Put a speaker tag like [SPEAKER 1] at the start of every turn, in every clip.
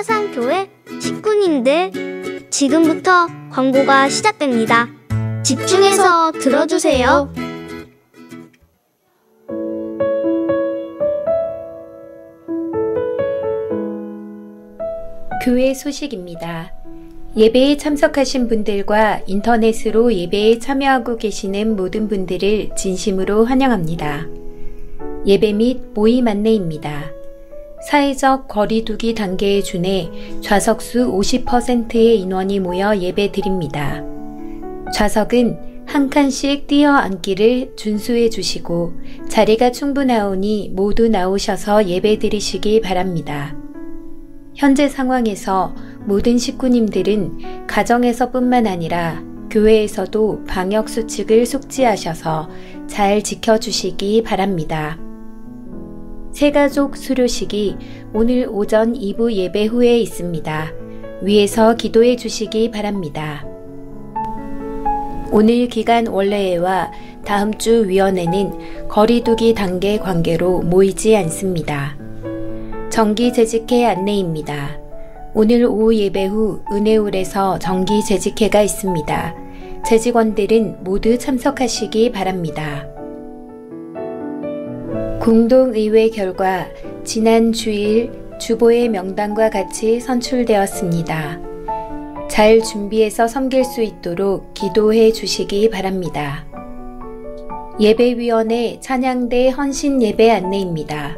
[SPEAKER 1] 사상교회 식구님들, 지금부터 광고가 시작됩니다. 집중해서 들어주세요.
[SPEAKER 2] 교회 소식입니다. 예배에 참석하신 분들과 인터넷으로 예배에 참여하고 계시는 모든 분들을 진심으로 환영합니다. 예배 및 모임 안내입니다. 사회적 거리두기 단계에 준해 좌석수 50%의 인원이 모여 예배 드립니다. 좌석은 한 칸씩 띄어 앉기를 준수해 주시고 자리가 충분하오니 모두 나오셔서 예배 드리시기 바랍니다. 현재 상황에서 모든 식구님들은 가정에서뿐만 아니라 교회에서도 방역수칙을 숙지하셔서 잘 지켜주시기 바랍니다. 새가족 수료식이 오늘 오전 2부 예배 후에 있습니다. 위에서 기도해 주시기 바랍니다. 오늘 기간 원래회와 다음 주 위원회는 거리두기 단계 관계로 모이지 않습니다. 정기 재직회 안내입니다. 오늘 오후 예배 후 은혜홀에서 정기 재직회가 있습니다. 재직원들은 모두 참석하시기 바랍니다. 공동의회 결과 지난 주일 주보의 명단과 같이 선출되었습니다. 잘 준비해서 섬길 수 있도록 기도해 주시기 바랍니다. 예배위원회 찬양대 헌신 예배 안내입니다.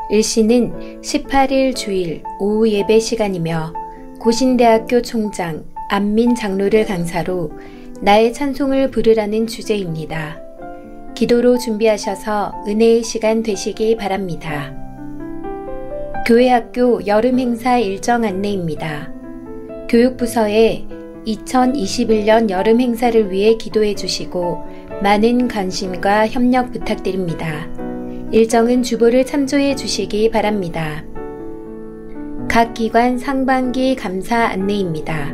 [SPEAKER 2] 일시는 18일 주일 오후 예배 시간이며 고신대학교 총장 안민 장로를 강사로 나의 찬송을 부르라는 주제입니다. 기도로 준비하셔서 은혜의 시간 되시기 바랍니다. 교회학교 여름 행사 일정 안내입니다. 교육부서에 2021년 여름 행사를 위해 기도해 주시고 많은 관심과 협력 부탁드립니다. 일정은 주보를 참조해 주시기 바랍니다. 각 기관 상반기 감사 안내입니다.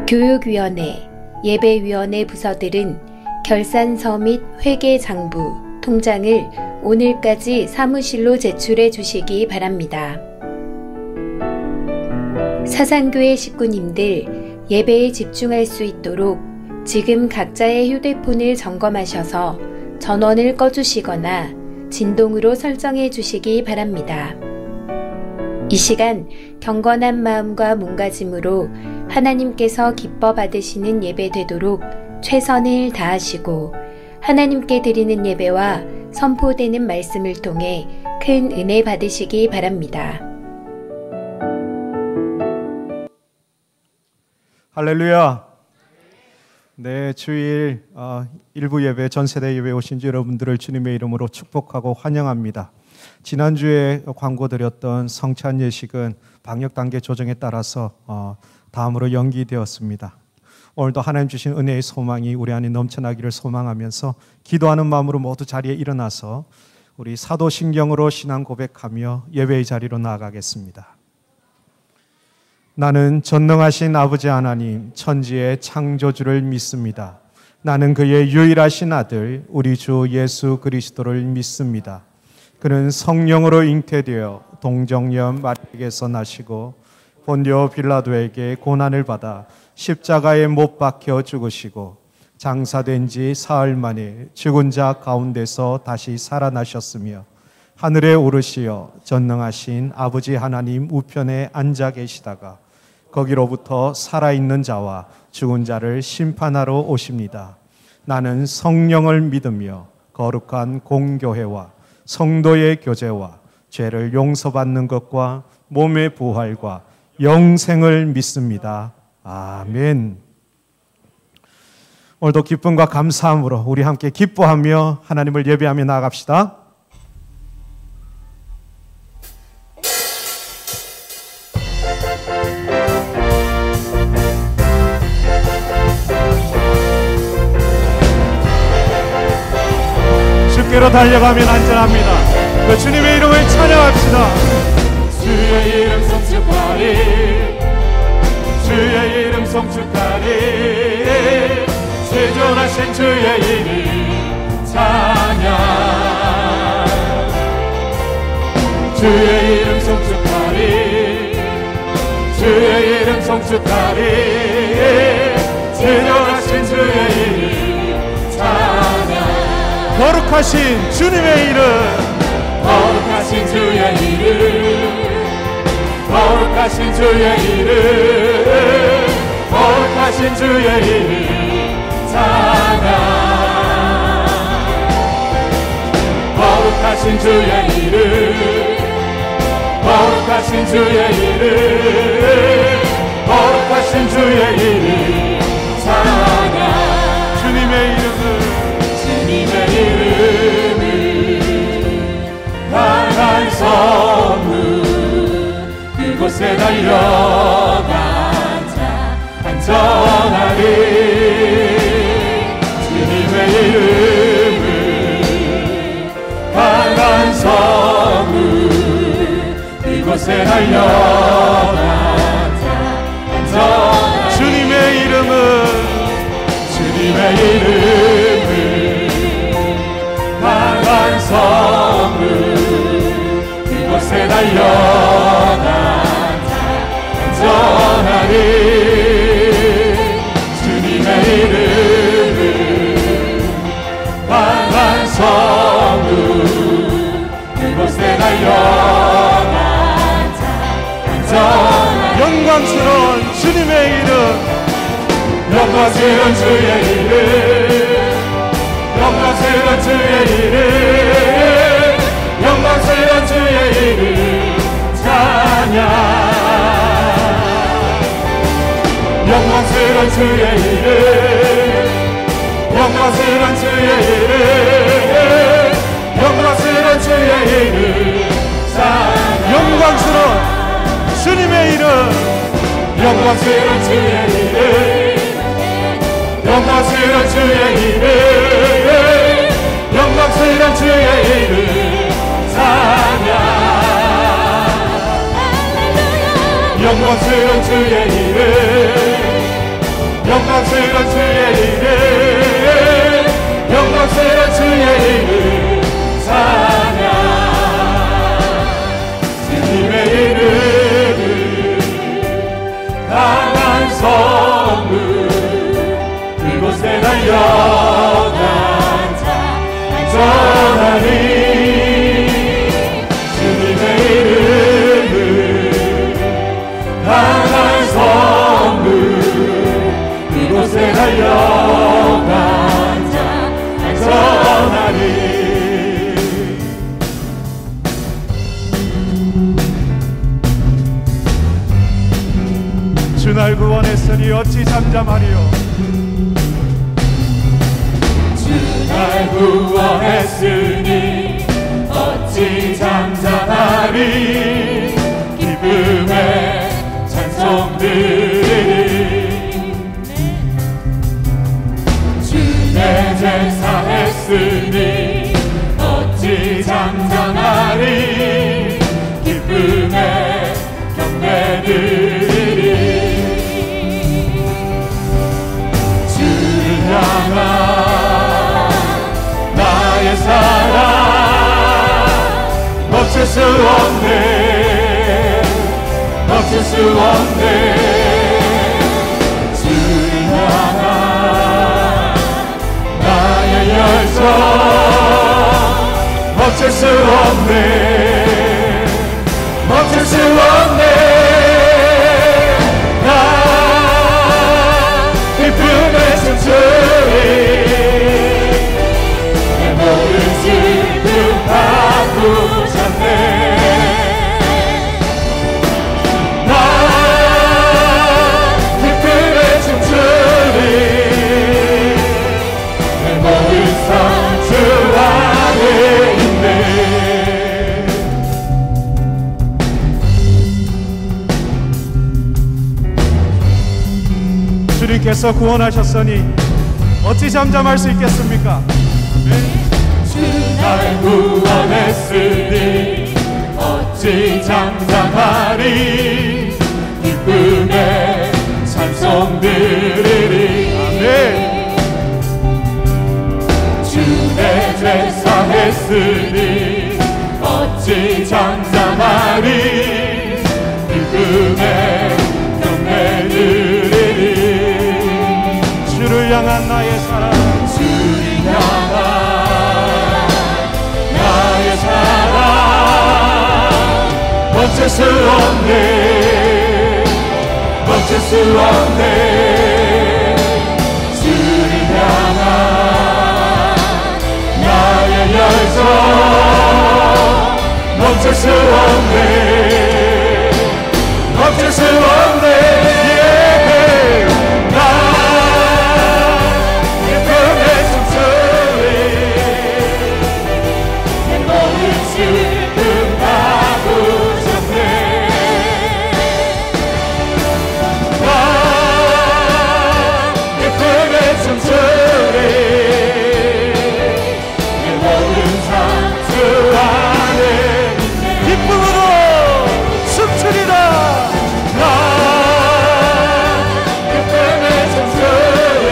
[SPEAKER 2] 교육위원회, 예배위원회 부서들은 결산서 및 회계장부, 통장을 오늘까지 사무실로 제출해 주시기 바랍니다. 사상교회 식구님들, 예배에 집중할 수 있도록 지금 각자의 휴대폰을 점검하셔서 전원을 꺼주시거나 진동으로 설정해 주시기 바랍니다. 이 시간 경건한 마음과 몸가짐으로 하나님께서 기뻐 받으시는 예배 되도록 최선을 다하시고 하나님께 드리는 예배와 선포되는 말씀을 통해 큰 은혜 받으시기 바랍니다.
[SPEAKER 3] 할렐루야. 네, 주일 일부 예배, 전세대 예배 오신 여러분들을 주님의 이름으로 축복하고 환영합니다. 지난주에 광고드렸던 성찬 예식은 방역 단계 조정에 따라서 다음으로 연기되었습니다. 오늘도 하나님 주신 은혜의 소망이 우리 안에 넘쳐나기를 소망하면서 기도하는 마음으로 모두 자리에 일어나서 우리 사도신경으로 신앙 고백하며 예배의 자리로 나아가겠습니다. 나는 전능하신 아버지 하나님, 천지의 창조주를 믿습니다. 나는 그의 유일하신 아들, 우리 주 예수 그리스도를 믿습니다. 그는 성령으로 잉태되어 동정녀 마리아에게서 나시고 본디오 빌라도에게 고난을 받아 십자가에 못 박혀 죽으시고 장사된 지 사흘 만에 죽은 자 가운데서 다시 살아나셨으며 하늘에 오르시어 전능하신 아버지 하나님 우편에 앉아 계시다가 거기로부터 살아있는 자와 죽은 자를 심판하러 오십니다. 나는 성령을 믿으며 거룩한 공교회와 성도의 교제와 죄를 용서받는 것과 몸의 부활과 영생을 믿습니다. 아멘. 오늘도 기쁨과 감사함으로 우리 함께 기뻐하며 하나님을 예배하며 나아갑시다. 주께로 달려가면 안전합니다. 그 주님의 이름을 찬양합시다. 주의 이름 성축하리, 주의 이름 성축하리, 세존하신 주의 이름 찬양. 주의 이름 성축하리,
[SPEAKER 4] 이름 송축하리. 지존하신 주의 이름 찬양.
[SPEAKER 3] 거룩하신 주님의 이름,
[SPEAKER 4] 거룩하신 주의 이름, 거룩하신 주의 이름, 거룩하신 주의 이름 찬양. 거룩하신 주의 이름, 거룩하신 주의 이름, 거룩하신 주의 이름 찬양.
[SPEAKER 3] 주님의 이름은
[SPEAKER 4] 주님의 이름은 강한 선물. 그곳에 달려간 자 안전하리. 주님의 이름은 강한 선물. 그곳에 달려간 자 안전하리.
[SPEAKER 3] 주님의 이름은
[SPEAKER 4] 주님의 이름은 강한 선물. 그곳에 달려간 자 안전하리. 주님의 이름은 강한 선물. 그곳에 달려간 자 안전하리.
[SPEAKER 3] 영광스러운 주님의 이름,
[SPEAKER 4] 영광스러운 주의 이름, 영광스러운 주의 이름, 영광스러운 주의 이름 찬양. 영광스러운 주의 이름, 영광스러운 주의 이름, 영광스러운 주의 이름 찬양.
[SPEAKER 3] 영광스러운 주님의 이름,
[SPEAKER 4] 영광스러운 주의 이름, 영광스러운 주의 이름, 영광스러운 주의 이름 찬양. 영광스러운 주의 이름, 영광스러운 주의 이름, 영광스러운 주의 이름 찬양. 주님의 이름은 강한 선물. 그곳에 달려간 자 안전하리. 주님의 이름은 강한 선물. 그곳에 달려간 자 안전하리.
[SPEAKER 3] 주 날 구원했으니 어찌 잠잠하리요.
[SPEAKER 4] 주 날 구원했으니 어찌 잠잠하리. 기쁨의 찬송들이 주 내 제사 했으니 어찌 잠잠하리. 기쁨의 경배들이 주를 향한 나의 사랑 멈출 수 없네. 멈출 수 없네. 주를 향한 나의 열정 멈출 수 없네. 멈출 수 없네. 나 기쁨에 춤추리. 내 모든 슬픔 바꾸셨네. 나 기쁨에 춤추리. 내 모든 상처 안에 있네.
[SPEAKER 3] 주님께서 구원하셨으니 어찌 잠잠할 수 있겠습니까?
[SPEAKER 4] 주 날 구원했으니 어찌 잠잠하리. 기쁨의 찬송 드리리.
[SPEAKER 3] 아멘.
[SPEAKER 4] 주 내 죄사 했으니 어찌 잠잠하리. 기쁨의 경배 수 없네 멈출 수 없네 주를 향한 나의 열정 멈출 수 없네 멈출 수 없네 나의 품에 숨소리 내 모든 슬픔 다 부셨네 나의 품에 숨소리 내 모든 상처 안에 기쁨으로 춤추리라 나의 품에 숨소리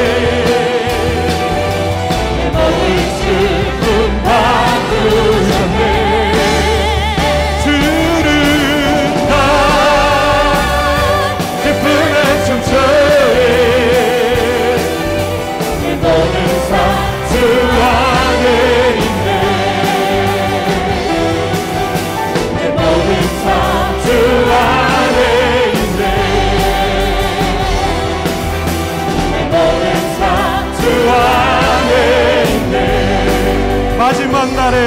[SPEAKER 4] 내 모든 슬픔 다 부셨네 주를 나의 품에 숨소리 내 모든 상처 안에 있네 내 모든 상처 안에 있네 내 모든 상처 안에 있네
[SPEAKER 3] 마지막 날에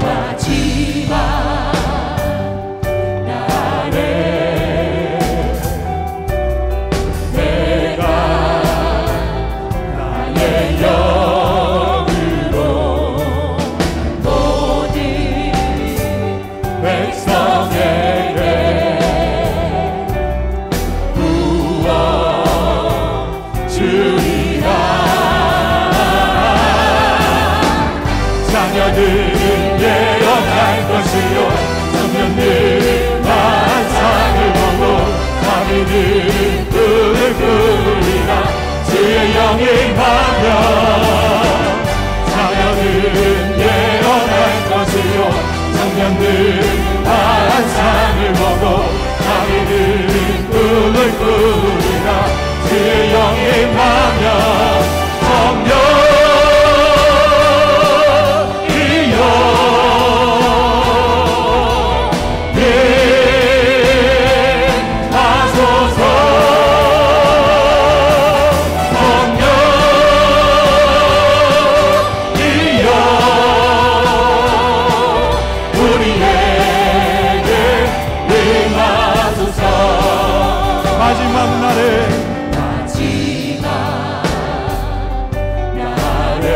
[SPEAKER 4] 마지막 날에 내가 나의 영으로 모든 백성에게 구원 주리라 자녀들은 예언할 것이요 청년들은 환상을 보고 아비들은 꿈을 꾸리라 주의 영이 하며 자녀들은 예언할 것이요 청년들은 환상을 보고 아비들은 꿈을 꾸리라 주의 영이 하며 성령이여 예하소서 성령이여 우리에게 임하소서
[SPEAKER 3] 마지막 날에
[SPEAKER 4] 마지막 날에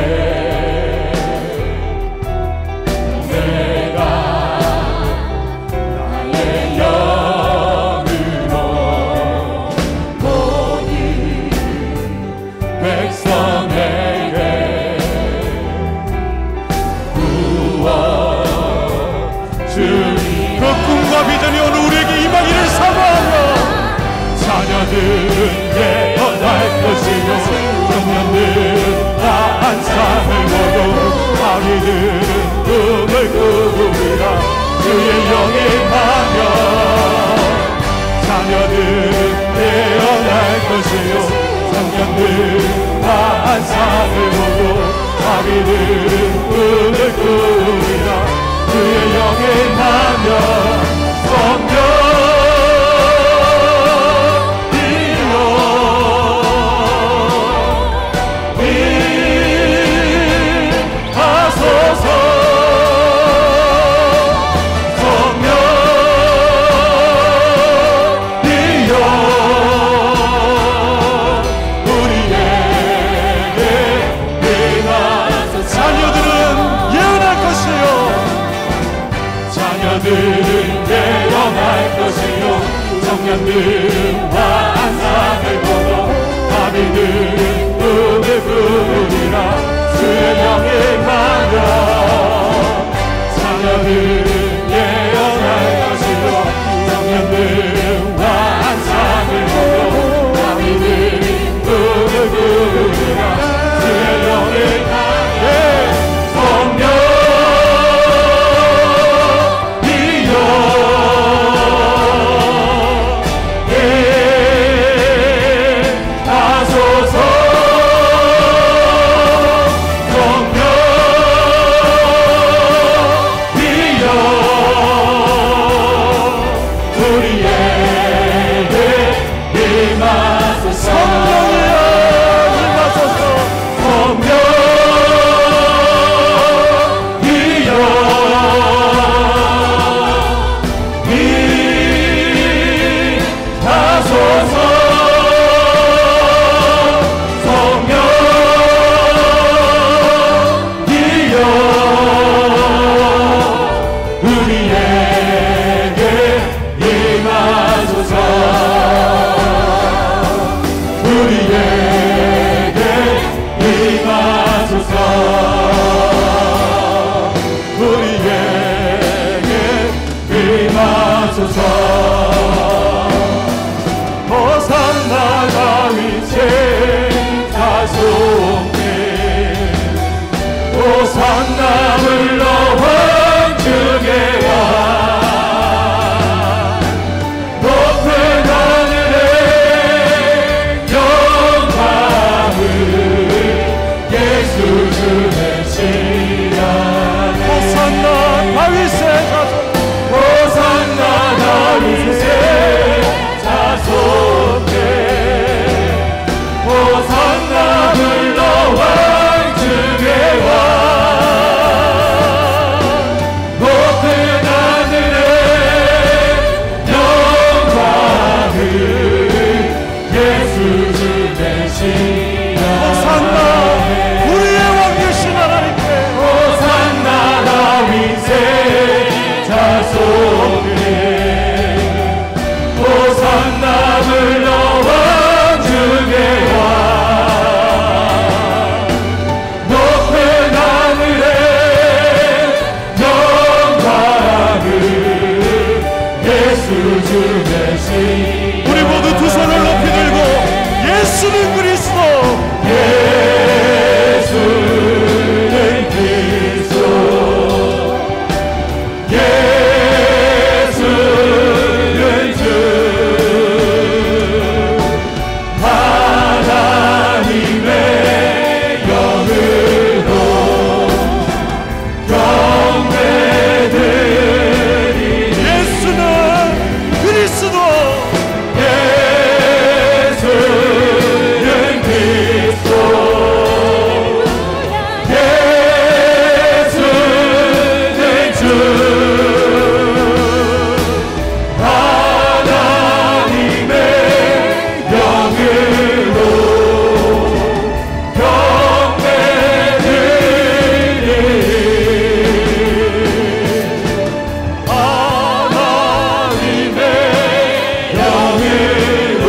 [SPEAKER 4] 내가 나의 영으로 모든 백성에게 구원 주리
[SPEAKER 3] 그 꿈과 비전이 오늘 우리에게 임하기를 사모하며
[SPEAKER 4] 자녀들은 예언할 것이요 청년들은 환상을 보고 아기들은 꿈을 꾸리라 주의 영이 하며 자녀들은 예언할 것이요 청년들은 환상을 보고 아기들은 꿈을 꾸리라 주의 영이 하며 자녀들은 예언할 것이요 청년들은 환상을 보고 아비들은 꿈을 꾸리라 주의 영이 가며 자녀들은 예언할 것이요 청년들은 환상을 보고 아비들은 꿈을 꾸리라 주의 영이 가며 성령 성령 하소서. 호산나 다윗의 자손께 호산나 불러 왕중에 와 높은 하늘에 영광을 예수 주 되시라. 호산나 다윗의 자손 호산나 다윗의 자손께 호산나 불러 왕중에 와 높은 하늘에 영광을 예수 주 되시라. 호산나 우리의 왕 되신 하나님께 호산나 다윗의 자손께 호산나 불러 왕중에 와 높은 하늘에 영광을 예수 주 되시라. 우리 모두 두 손을 높이 들고 예수는 그리스도 예수는 그리스도 예수는 주 하나님의 영으로 경배드리니 예수는 그리스도 예수는 그리스도 예수는 주 하나님의 영으로 경배드리니 하나님의 영으로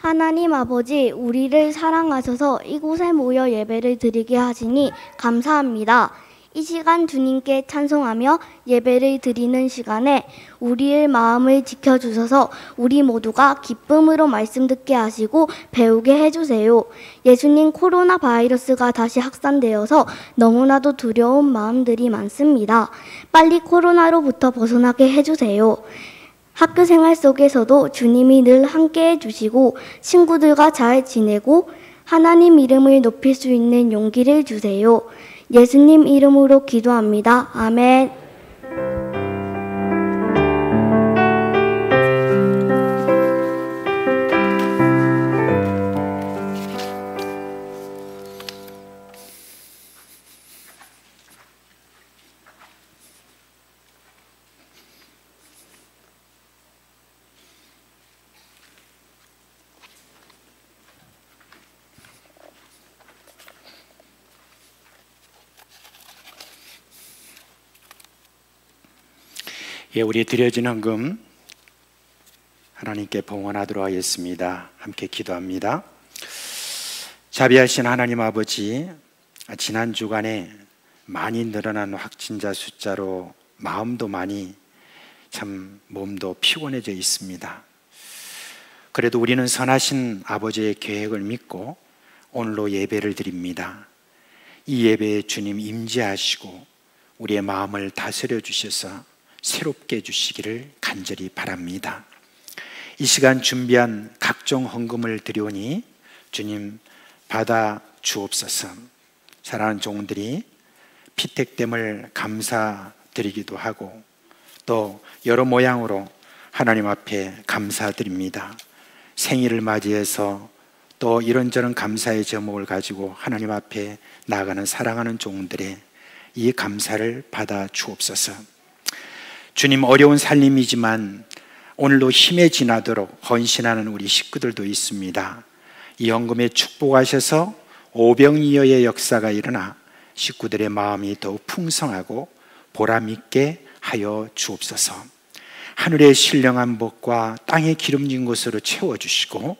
[SPEAKER 1] 하나님 아버지, 우리를 사랑하셔서 이곳에 모여 예배를 드리게 하시니 감사합니다. 이 시간 주님께 찬송하며 예배를 드리는 시간에 우리의 마음을 지켜주셔서 우리 모두가 기쁨으로 말씀 듣게 하시고 배우게 해주세요. 예수님, 코로나 바이러스가 다시 확산되어서 너무나도 두려운 마음들이 많습니다. 빨리 코로나로부터 벗어나게 해주세요. 학교 생활 속에서도 주님이 늘 함께 해주시고 친구들과 잘 지내고 하나님 이름을 높일 수 있는 용기를 주세요. 예수님 이름으로 기도합니다. 아멘.
[SPEAKER 5] 예, 우리 드려진 헌금 하나님께 봉헌하도록 하겠습니다. 함께 기도합니다. 자비하신 하나님 아버지, 지난 주간에 많이 늘어난 확진자 숫자로 마음도 많이 참 몸도 피곤해져 있습니다. 그래도 우리는 선하신 아버지의 계획을 믿고 오늘로 예배를 드립니다. 이 예배에 주님 임재하시고 우리의 마음을 다스려 주셔서 새롭게 해주시기를 간절히 바랍니다. 이 시간 준비한 각종 헌금을 드려오니 주님 받아 주옵소서. 사랑하는 종들이 피택됨을 감사드리기도 하고 또 여러 모양으로 하나님 앞에 감사드립니다. 생일을 맞이해서 또 이런저런 감사의 제목을 가지고 하나님 앞에 나아가는 사랑하는 종들의 이 감사를 받아 주옵소서. 주님, 어려운 살림이지만 오늘도 힘에 지나도록 헌신하는 우리 식구들도 있습니다. 이 헌금에 축복하셔서 오병이어의 역사가 일어나 식구들의 마음이 더욱 풍성하고 보람있게 하여 주옵소서. 하늘의 신령한 복과 땅의 기름진 곳으로 채워주시고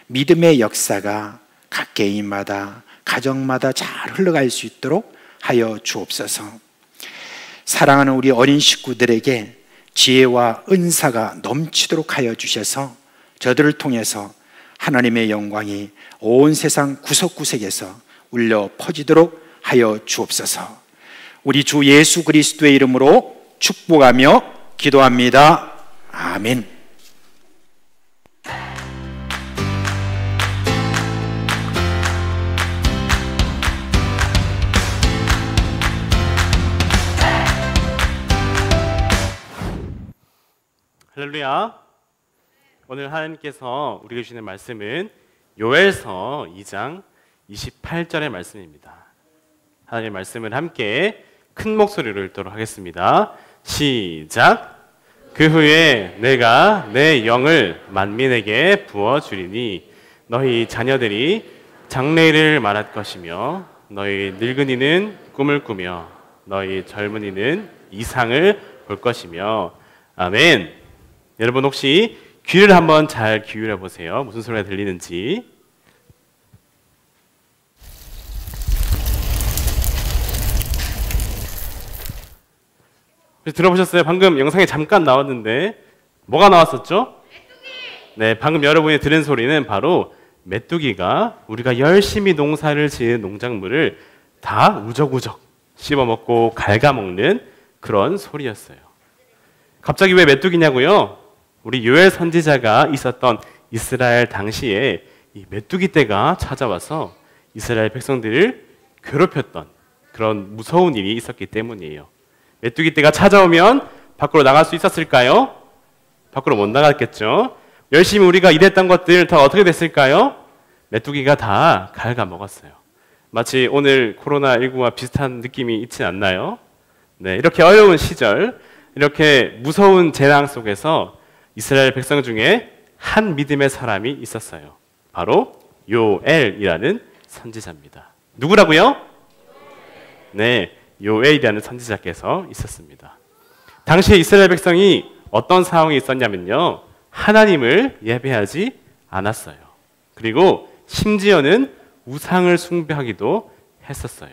[SPEAKER 5] 믿음의 역사가 각 개인마다 가정마다 잘 흘러갈 수 있도록 하여 주옵소서. 사랑하는 우리 어린 식구들에게 지혜와 은사가 넘치도록 하여 주셔서 저들을 통해서 하나님의 영광이 온 세상 구석구석에서 울려 퍼지도록 하여 주옵소서. 우리 주 예수 그리스도의 이름으로 축복하며 기도합니다. 아멘.
[SPEAKER 6] 할렐루야. 오늘 하나님께서 우리에게 주시는 말씀은 요엘서 2장 28절의 말씀입니다. 하나님의 말씀을 함께 큰 목소리로 읽도록 하겠습니다. 시작. 그 후에 내가 내 영을 만민에게 부어주리니 너희 자녀들이 장래일을 말할 것이며 너희 늙은이는 꿈을 꾸며 너희 젊은이는 이상을 볼 것이며. 아멘. 여러분 혹시 귀를 한번 잘 기울여 보세요. 무슨 소리가 들리는지. 들어보셨어요? 방금 영상에 잠깐 나왔는데 뭐가 나왔었죠? 메뚜기! 네, 방금 여러분이 들은 소리는 바로 메뚜기가 우리가 열심히 농사를 지은 농작물을 다 우적우적 씹어먹고 갉아먹는 그런 소리였어요. 갑자기 왜 메뚜기냐고요? 우리 요엘 선지자가 있었던 이스라엘 당시에 이 메뚜기 떼가 찾아와서 이스라엘 백성들을 괴롭혔던 그런 무서운 일이 있었기 때문이에요. 메뚜기 떼가 찾아오면 밖으로 나갈 수 있었을까요? 밖으로 못 나갔겠죠. 열심히 우리가 일했던 것들 다 어떻게 됐을까요? 메뚜기가 다 갉아먹었어요. 마치 오늘 코로나19와 비슷한 느낌이 있지 않나요? 네, 이렇게 어려운 시절, 이렇게 무서운 재앙 속에서 이스라엘 백성 중에 한 믿음의 사람이 있었어요. 바로 요엘이라는 선지자입니다. 누구라고요? 네, 요엘이라는 선지자께서 있었습니다. 당시에 이스라엘 백성이 어떤 상황이 있었냐면요, 하나님을 예배하지 않았어요. 그리고 심지어는 우상을 숭배하기도 했었어요.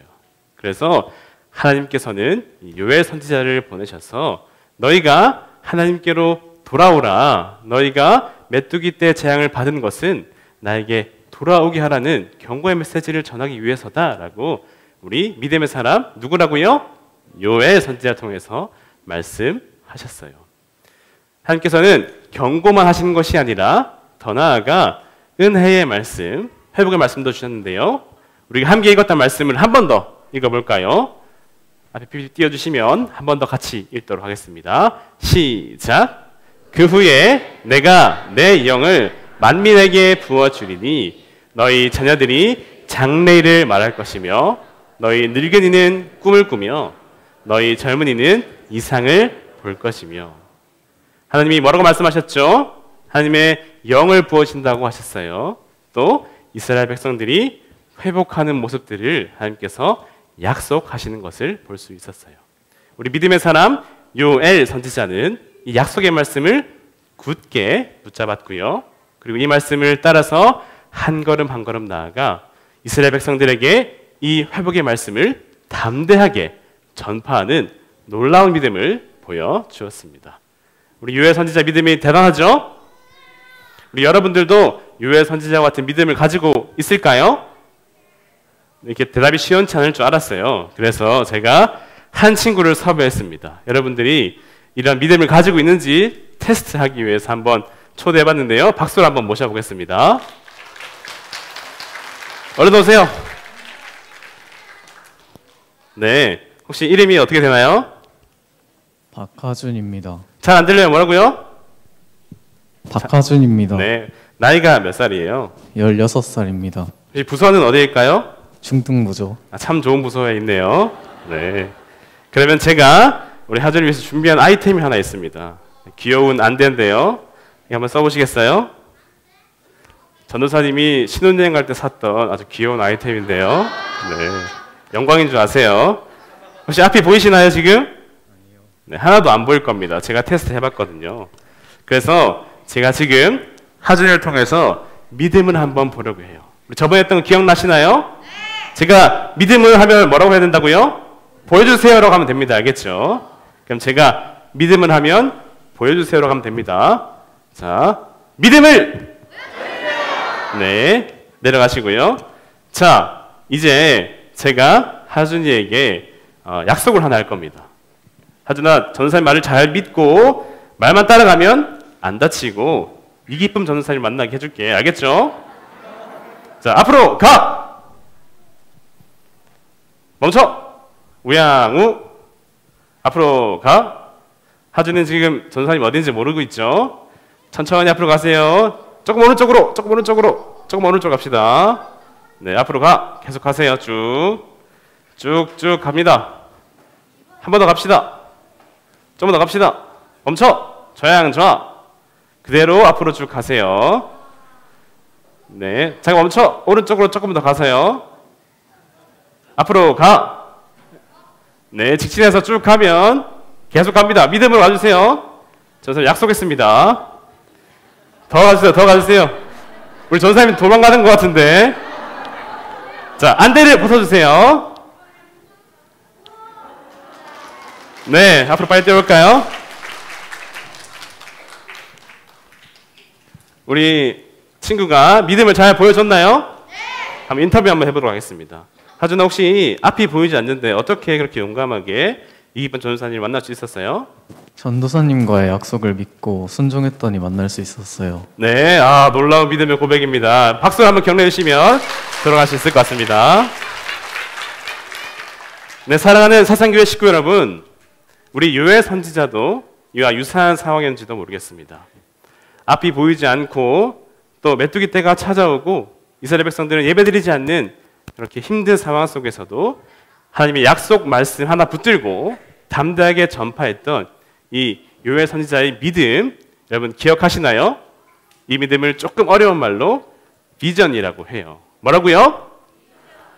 [SPEAKER 6] 그래서 하나님께서는 요엘 선지자를 보내셔서 너희가 하나님께로 돌아오라. 너희가 메뚜기 떼 재앙을 받은 것은 나에게 돌아오게 하라는 경고의 메시지를 전하기 위해서다라고 우리 믿음의 사람 누구라고요? 요엘 선지자를 통해서 말씀하셨어요. 하나님께서는 경고만 하시는 것이 아니라 더 나아가 은혜의 말씀, 회복의 말씀도 주셨는데요. 우리가 함께 읽었던 말씀을 한 번 더 읽어볼까요? 앞에 PPT 띄워주시면 한 번 더 같이 읽도록 하겠습니다. 시작. 그 후에 내가 내 영을 만민에게 부어주리니 너희 자녀들이 장래일을 말할 것이며 너희 늙은이는 꿈을 꾸며 너희 젊은이는 이상을 볼 것이며. 하나님이 뭐라고 말씀하셨죠? 하나님의 영을 부어주신다고 하셨어요. 또 이스라엘 백성들이 회복하는 모습들을 하나님께서 약속하시는 것을 볼 수 있었어요. 우리 믿음의 사람 요엘 선지자는 이 약속의 말씀을 굳게 붙잡았고요. 그리고 이 말씀을 따라서 한 걸음 한 걸음 나아가 이스라엘 백성들에게 이 회복의 말씀을 담대하게 전파하는 놀라운 믿음을 보여주었습니다. 우리 요엘 선지자 믿음이 대단하죠? 우리 여러분들도 요엘 선지자와 같은 믿음을 가지고 있을까요? 이렇게 대답이 시원치 않을 줄 알았어요. 그래서 제가 한 친구를 섭외했습니다. 여러분들이 이런 믿음을 가지고 있는지 테스트하기 위해서 한번 초대해봤는데요. 박수로 한번 모셔보겠습니다. 얼른 오세요. 네, 혹시 이름이 어떻게 되나요?
[SPEAKER 7] 박하준입니다.
[SPEAKER 6] 잘 안 들려요. 뭐라고요?
[SPEAKER 7] 박하준입니다.
[SPEAKER 6] 네, 나이가 몇 살이에요?
[SPEAKER 7] 16살입니다.
[SPEAKER 6] 혹시 부서는 어디일까요?
[SPEAKER 7] 중등부죠.
[SPEAKER 6] 참 좋은 부서에 있네요. 네, 그러면 제가 우리 하준을 위해서 준비한 아이템이 하나 있습니다. 귀여운 안대인데요. 이거 한번 써보시겠어요? 전도사님이 신혼여행 갈 때 샀던 아주 귀여운 아이템인데요. 네, 영광인 줄 아세요? 혹시 앞이 보이시나요 지금? 네, 하나도 안 보일 겁니다. 제가 테스트 해봤거든요. 그래서 제가 지금 하준이를 통해서 믿음을 한번 보려고 해요. 우리 저번에 했던 거 기억나시나요? 네. 제가 믿음을 하면 뭐라고 해야 된다고요? 보여주세요라고 하면 됩니다. 알겠죠? 그럼 제가 믿음을 하면 보여주세요라고 하면 됩니다. 자, 믿음을 보여주세요. 네, 내려가시고요. 자, 이제 제가 하준이에게 약속을 하나 할 겁니다. 하준아, 전도사님 말을 잘 믿고 말만 따라가면 안 다치고 이 기쁨 전도사님 만나게 해줄게. 알겠죠? 자, 앞으로 가! 멈춰! 우양우. 앞으로 가. 하준이는 지금 전도사님 어딘지 모르고 있죠? 천천히 앞으로 가세요. 조금 오른쪽으로, 조금 오른쪽으로, 조금 오른쪽 갑시다. 네, 앞으로 가. 계속 가세요. 쭉쭉 갑니다. 한 번 더 갑시다. 좀 더 갑시다. 멈춰. 좌양좌. 그대로 앞으로 쭉 가세요. 네, 잠깐 멈춰. 오른쪽으로 조금 더 가세요. 앞으로 가. 네, 직진해서 쭉 가면 계속 갑니다. 믿음으로 와주세요. 전사님 약속했습니다. 더 가주세요. 더 가주세요. 우리 전사님 도망가는 것 같은데. 자, 안대를 벗어주세요. 네, 앞으로 빨리 뛰어볼까요? 우리 친구가 믿음을 잘 보여줬나요? 네! 한번 인터뷰 한번 해보도록 하겠습니다. 하준아, 혹시 앞이 보이지 않는데 어떻게 그렇게 용감하게 이기쁜 전도사님을 만날 수 있었어요?
[SPEAKER 7] 전도사님과의 약속을 믿고 순종했더니 만날 수 있었어요.
[SPEAKER 6] 네, 놀라운 믿음의 고백입니다. 박수 한번 격려해 주시면 들어갈 수 있을 것 같습니다. 네, 사랑하는 사상교회 식구 여러분, 우리 요엘 선지자도 이와 유사한 상황이었는지도 모르겠습니다. 앞이 보이지 않고 또 메뚜기 때가 찾아오고 이스라엘 백성들은 예배드리지 않는 그렇게 힘든 상황 속에서도 하나님의 약속 말씀 하나 붙들고 담대하게 전파했던 이 요엘 선지자의 믿음, 여러분 기억하시나요? 이 믿음을 조금 어려운 말로 비전이라고 해요. 뭐라고요?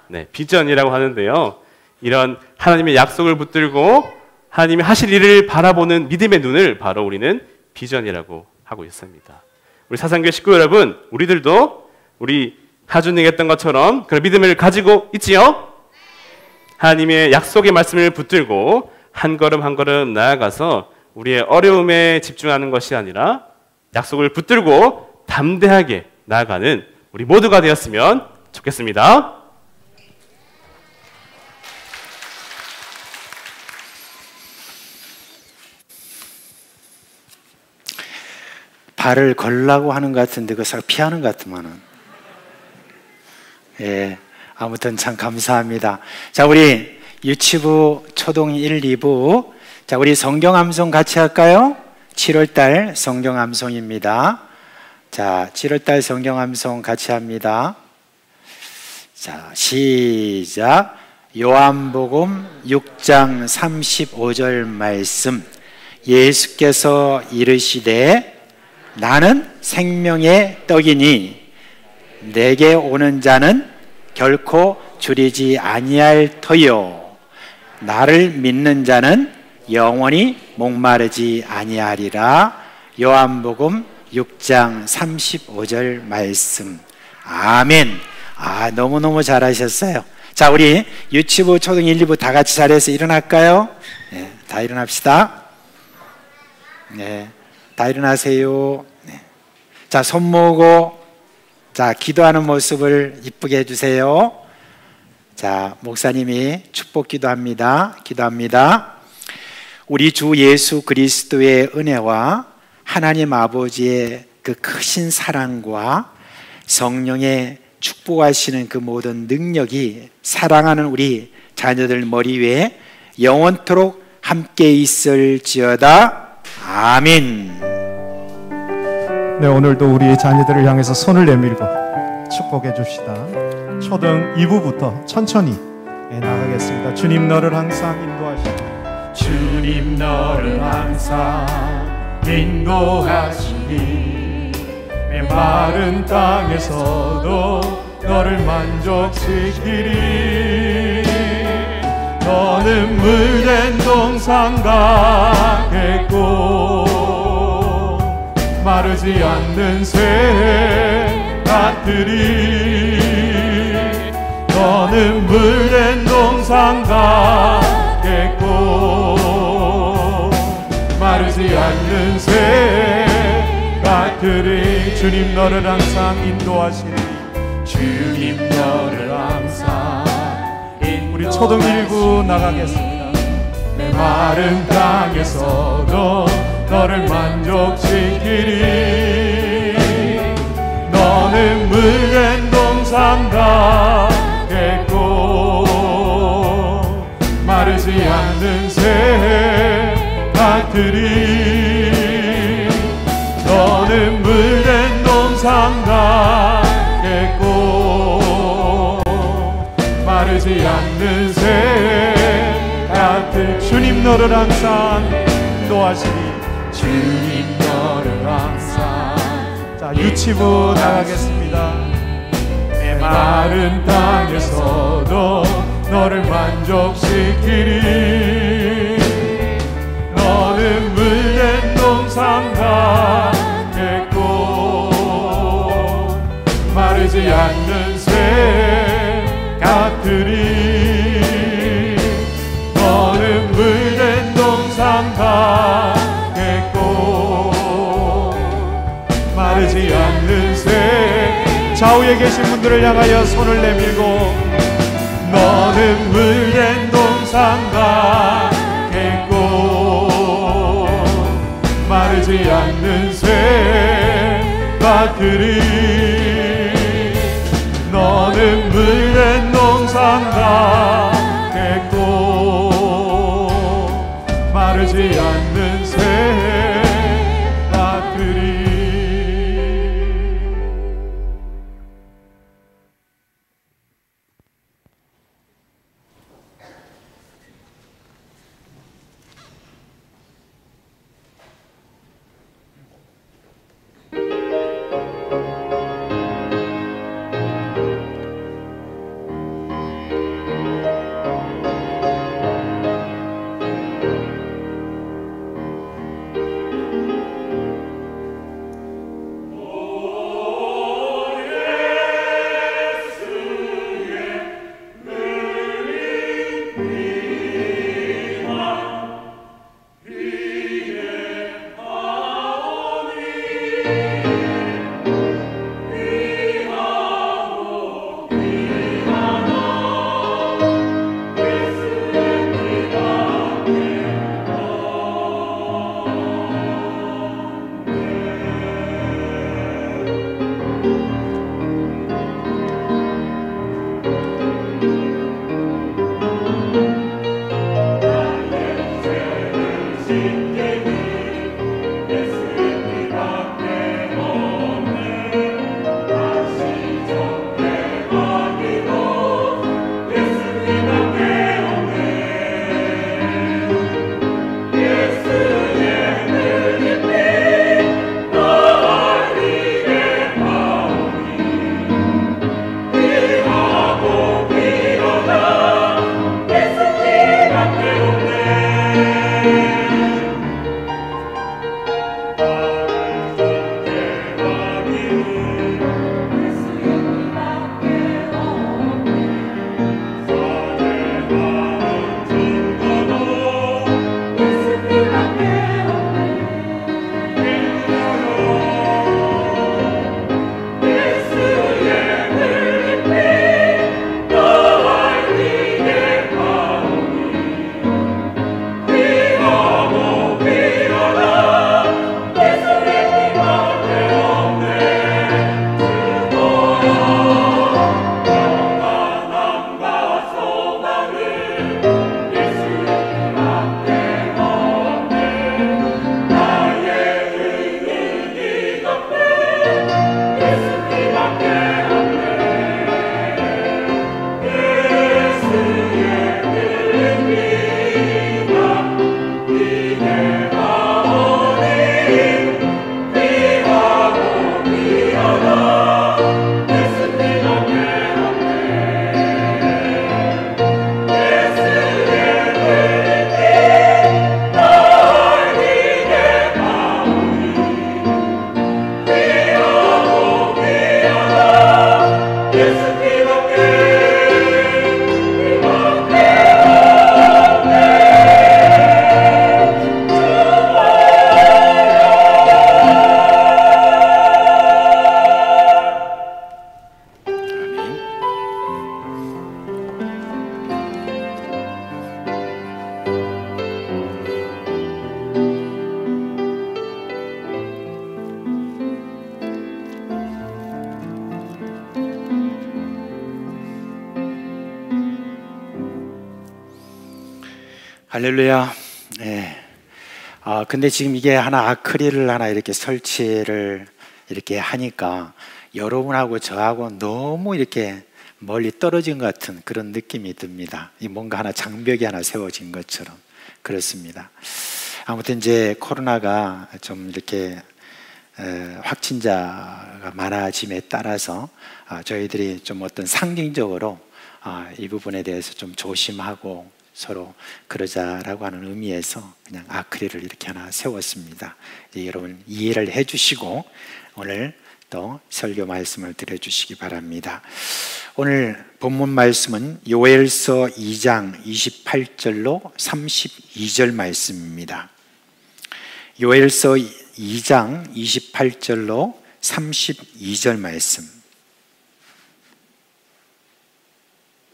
[SPEAKER 6] 네, 비전이라고 하는데요. 이런 하나님의 약속을 붙들고 하나님이 하실 일을 바라보는 믿음의 눈을 바로 우리는 비전이라고 하고 있습니다. 우리 사상교회 식구 여러분, 우리들도 우리 하준이가 했던 것처럼 그런 믿음을 가지고 있지요? 하나님의 약속의 말씀을 붙들고 한 걸음 한 걸음 나아가서 우리의 어려움에 집중하는 것이 아니라 약속을 붙들고 담대하게 나아가는 우리 모두가 되었으면 좋겠습니다.
[SPEAKER 5] 발을 걸라고 하는 것 같은데 그걸 피하는 것 같으면은. 예, 아무튼 참 감사합니다. 자, 우리 유치부, 초등 1, 2부. 자, 우리 성경 암송 같이 할까요? 7월달 성경 암송입니다. 자, 7월달 성경 암송 같이 합니다. 자, 시작. 요한복음 6장 35절 말씀. 예수께서 이르시되 나는 생명의 떡이니 내게 오는 자는 결코 줄이지 아니할 터요 나를 믿는 자는 영원히 목마르지 아니하리라. 요한복음 6장 35절 말씀. 아멘. 너무너무 잘하셨어요. 자, 우리 유치부, 초등 1, 2부 다 같이 자리에서 일어날까요? 네, 다 일어납시다. 네, 다 일어나세요. 네. 자, 손 모으고 자, 기도하는 모습을 이쁘게 해주세요. 자, 목사님이 축복 기도합니다. 기도합니다. 우리 주 예수 그리스도의 은혜와 하나님 아버지의 그 크신 사랑과 성령의 축복하시는 그 모든 능력이 사랑하는 우리 자녀들 머리 위에 영원토록 함께 있을지어다. 아멘.
[SPEAKER 3] 네, 오늘도 우리 자녀들을 향해서 손을 내밀고 축복해 줍시다. 초등 2부부터 천천히 나가겠습니다. 주님 너를 항상 인도하시고
[SPEAKER 4] 주님 너를 항상 인도하시니 메마른 땅에서도 너를 만족시키리. 너는 물된 동산 같겠고 마르지 않는 새 같으리. 너는 물된 동산 같겠고 마르지 않는 새 같으리. 주님 너를 항상 인도하시리. 주님 너를 항상 우리 초등 1구 나가겠습니다. 메마른 땅에서도 너를 만족시키리. 너는 물된 동산 같겠고 마르지 않는 새 같으리. 너는 물된 동산 같겠고 마르지 않는 새 같으리. 주님 너를 항상 인도하시리. 주님 너를 항상. 자, 유치부 나가겠습니다. 메마른 땅에서도 너를 만족시키리. 너는 물된 동산 같겠고 마르지 않는 새 같으리. 너는 물된 동산 같겠고 마르지 않는 새. 좌우에 계신 분들을 향하여 손을 내밀고 너는 물된 동산 같겠고 마르지 않는 새 같으리. 너는 물된 동산 같겠고 마르지 않는 새 같으리.
[SPEAKER 5] 할렐루야. 네. 근데 지금 이게 하나 아크릴을 하나 이렇게 설치를 이렇게 하니까 여러분하고 저하고 너무 이렇게 멀리 떨어진 것 같은 그런 느낌이 듭니다. 이 뭔가 하나 장벽이 하나 세워진 것처럼 그렇습니다. 아무튼 이제 코로나가 좀 이렇게 확진자가 많아짐에 따라서 저희들이 좀 어떤 상징적으로 이 부분에 대해서 좀 조심하고 서로 그러자라고 하는 의미에서 그냥 아크릴을 이렇게 하나 세웠습니다. 여러분 이해를 해주시고 오늘 또 설교 말씀을 드려주시기 바랍니다. 오늘 본문 말씀은 요엘서 2장 28절로 32절 말씀입니다. 요엘서 2장 28절로 32절 말씀.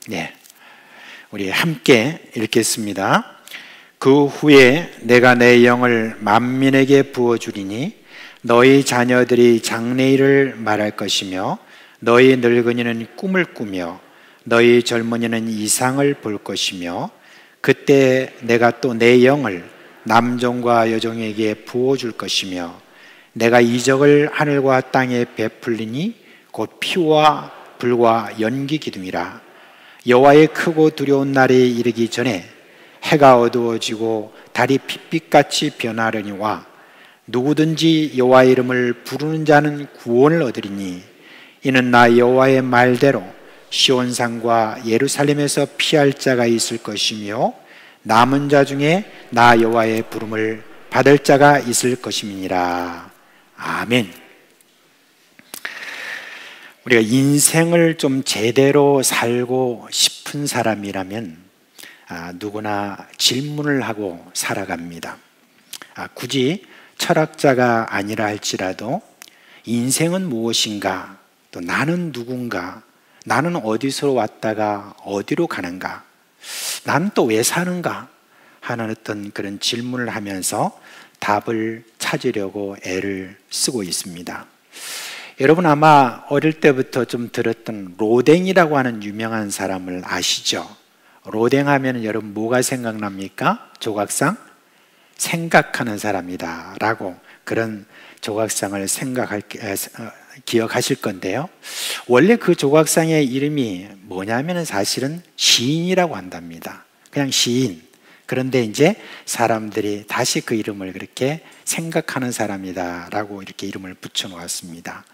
[SPEAKER 5] 네, 우리 함께 읽겠습니다. 그 후에 내가 내 영을 만민에게 부어주리니 너희 자녀들이 장래일을 말할 것이며 너희 늙은이는 꿈을 꾸며 너희 젊은이는 이상을 볼 것이며 그때 내가 또 내 영을 남종과 여종에게 부어줄 것이며 내가 이적을 하늘과 땅에 베풀리니 곧 피와 불과 연기 기둥이라. 여호와의 크고 두려운 날이 이르기 전에 해가 어두워지고 달이 핏빛같이 변하려니와 누구든지 여호와의 이름을 부르는 자는 구원을 얻으리니 이는 나 여호와의 말대로 시온산과 예루살렘에서 피할 자가 있을 것이며 남은 자 중에 나 여호와의 부름을 받을 자가 있을 것임이니라. 아멘. 우리가 인생을 좀 제대로 살고 싶은 사람이라면 누구나 질문을 하고 살아갑니다. 굳이 철학자가 아니라 할지라도 인생은 무엇인가, 또 나는 누군가, 나는 어디서 왔다가 어디로 가는가, 나는 또 왜 사는가 하는 어떤 그런 질문을 하면서 답을 찾으려고 애를 쓰고 있습니다. 여러분 아마 어릴 때부터 좀 들었던 로댕이라고 하는 유명한 사람을 아시죠? 로댕 하면 여러분 뭐가 생각납니까? 조각상? 생각하는 사람이다 라고 그런 조각상을 기억하실 건데요. 원래 그 조각상의 이름이 뭐냐면 사실은 시인이라고 한답니다. 그냥 시인. 그런데 이제 사람들이 다시 그 이름을 그렇게 생각하는 사람이다 라고 이렇게 이름을 붙여 놓았습니다.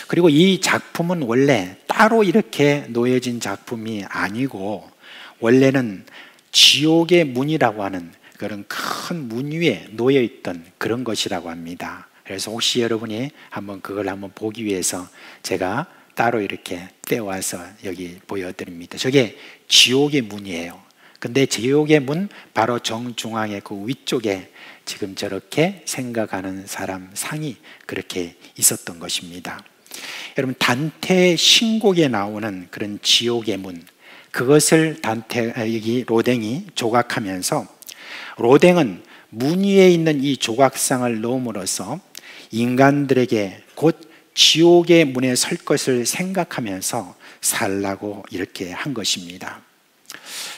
[SPEAKER 5] 그리고 이 작품은 원래 따로 이렇게 놓여진 작품이 아니고 원래는 지옥의 문이라고 하는 그런 큰 문 위에 놓여 있던 그런 것이라고 합니다. 그래서 혹시 여러분이 한번 그걸 한번 보기 위해서 제가 따로 이렇게 떼와서 여기 보여드립니다. 저게 지옥의 문이에요. 근데 지옥의 문 바로 정중앙의 그 위쪽에 지금 저렇게 생각하는 사람 상이 그렇게 있었던 것입니다. 여러분 단테의 신곡에 나오는 그런 지옥의 문, 그것을 여기 로댕이 조각하면서 로댕은 문 위에 있는 이 조각상을 넣음으로써 인간들에게 곧 지옥의 문에 설 것을 생각하면서 살라고 이렇게 한 것입니다.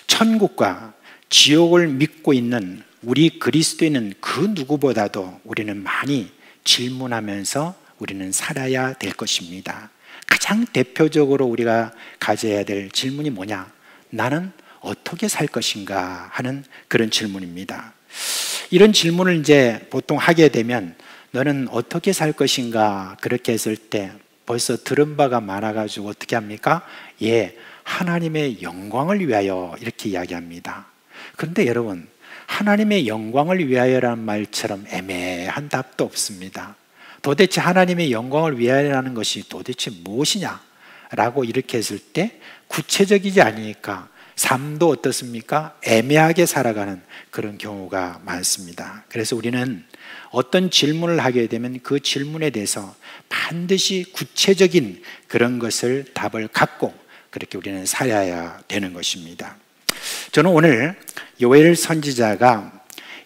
[SPEAKER 5] 천국과 지옥을 믿고 있는 우리 그리스도인은 그 누구보다도 우리는 많이 질문하면서 우리는 살아야 될 것입니다. 가장 대표적으로 우리가 가져야 될 질문이 뭐냐? 나는 어떻게 살 것인가 하는 그런 질문입니다. 이런 질문을 이제 보통 하게 되면 너는 어떻게 살 것인가 그렇게 했을 때 벌써 들은 바가 많아가지고 어떻게 합니까? 예, 하나님의 영광을 위하여 이렇게 이야기합니다. 그런데 여러분 하나님의 영광을 위하여라는 말처럼 애매한 답도 없습니다. 도대체 하나님의 영광을 위하여라는 것이 도대체 무엇이냐? 라고 이렇게 했을 때 구체적이지 않으니까 삶도 어떻습니까? 애매하게 살아가는 그런 경우가 많습니다. 그래서 우리는 어떤 질문을 하게 되면 그 질문에 대해서 반드시 구체적인 그런 것을 답을 갖고 그렇게 우리는 살아야 되는 것입니다. 저는 오늘 요엘 선지자가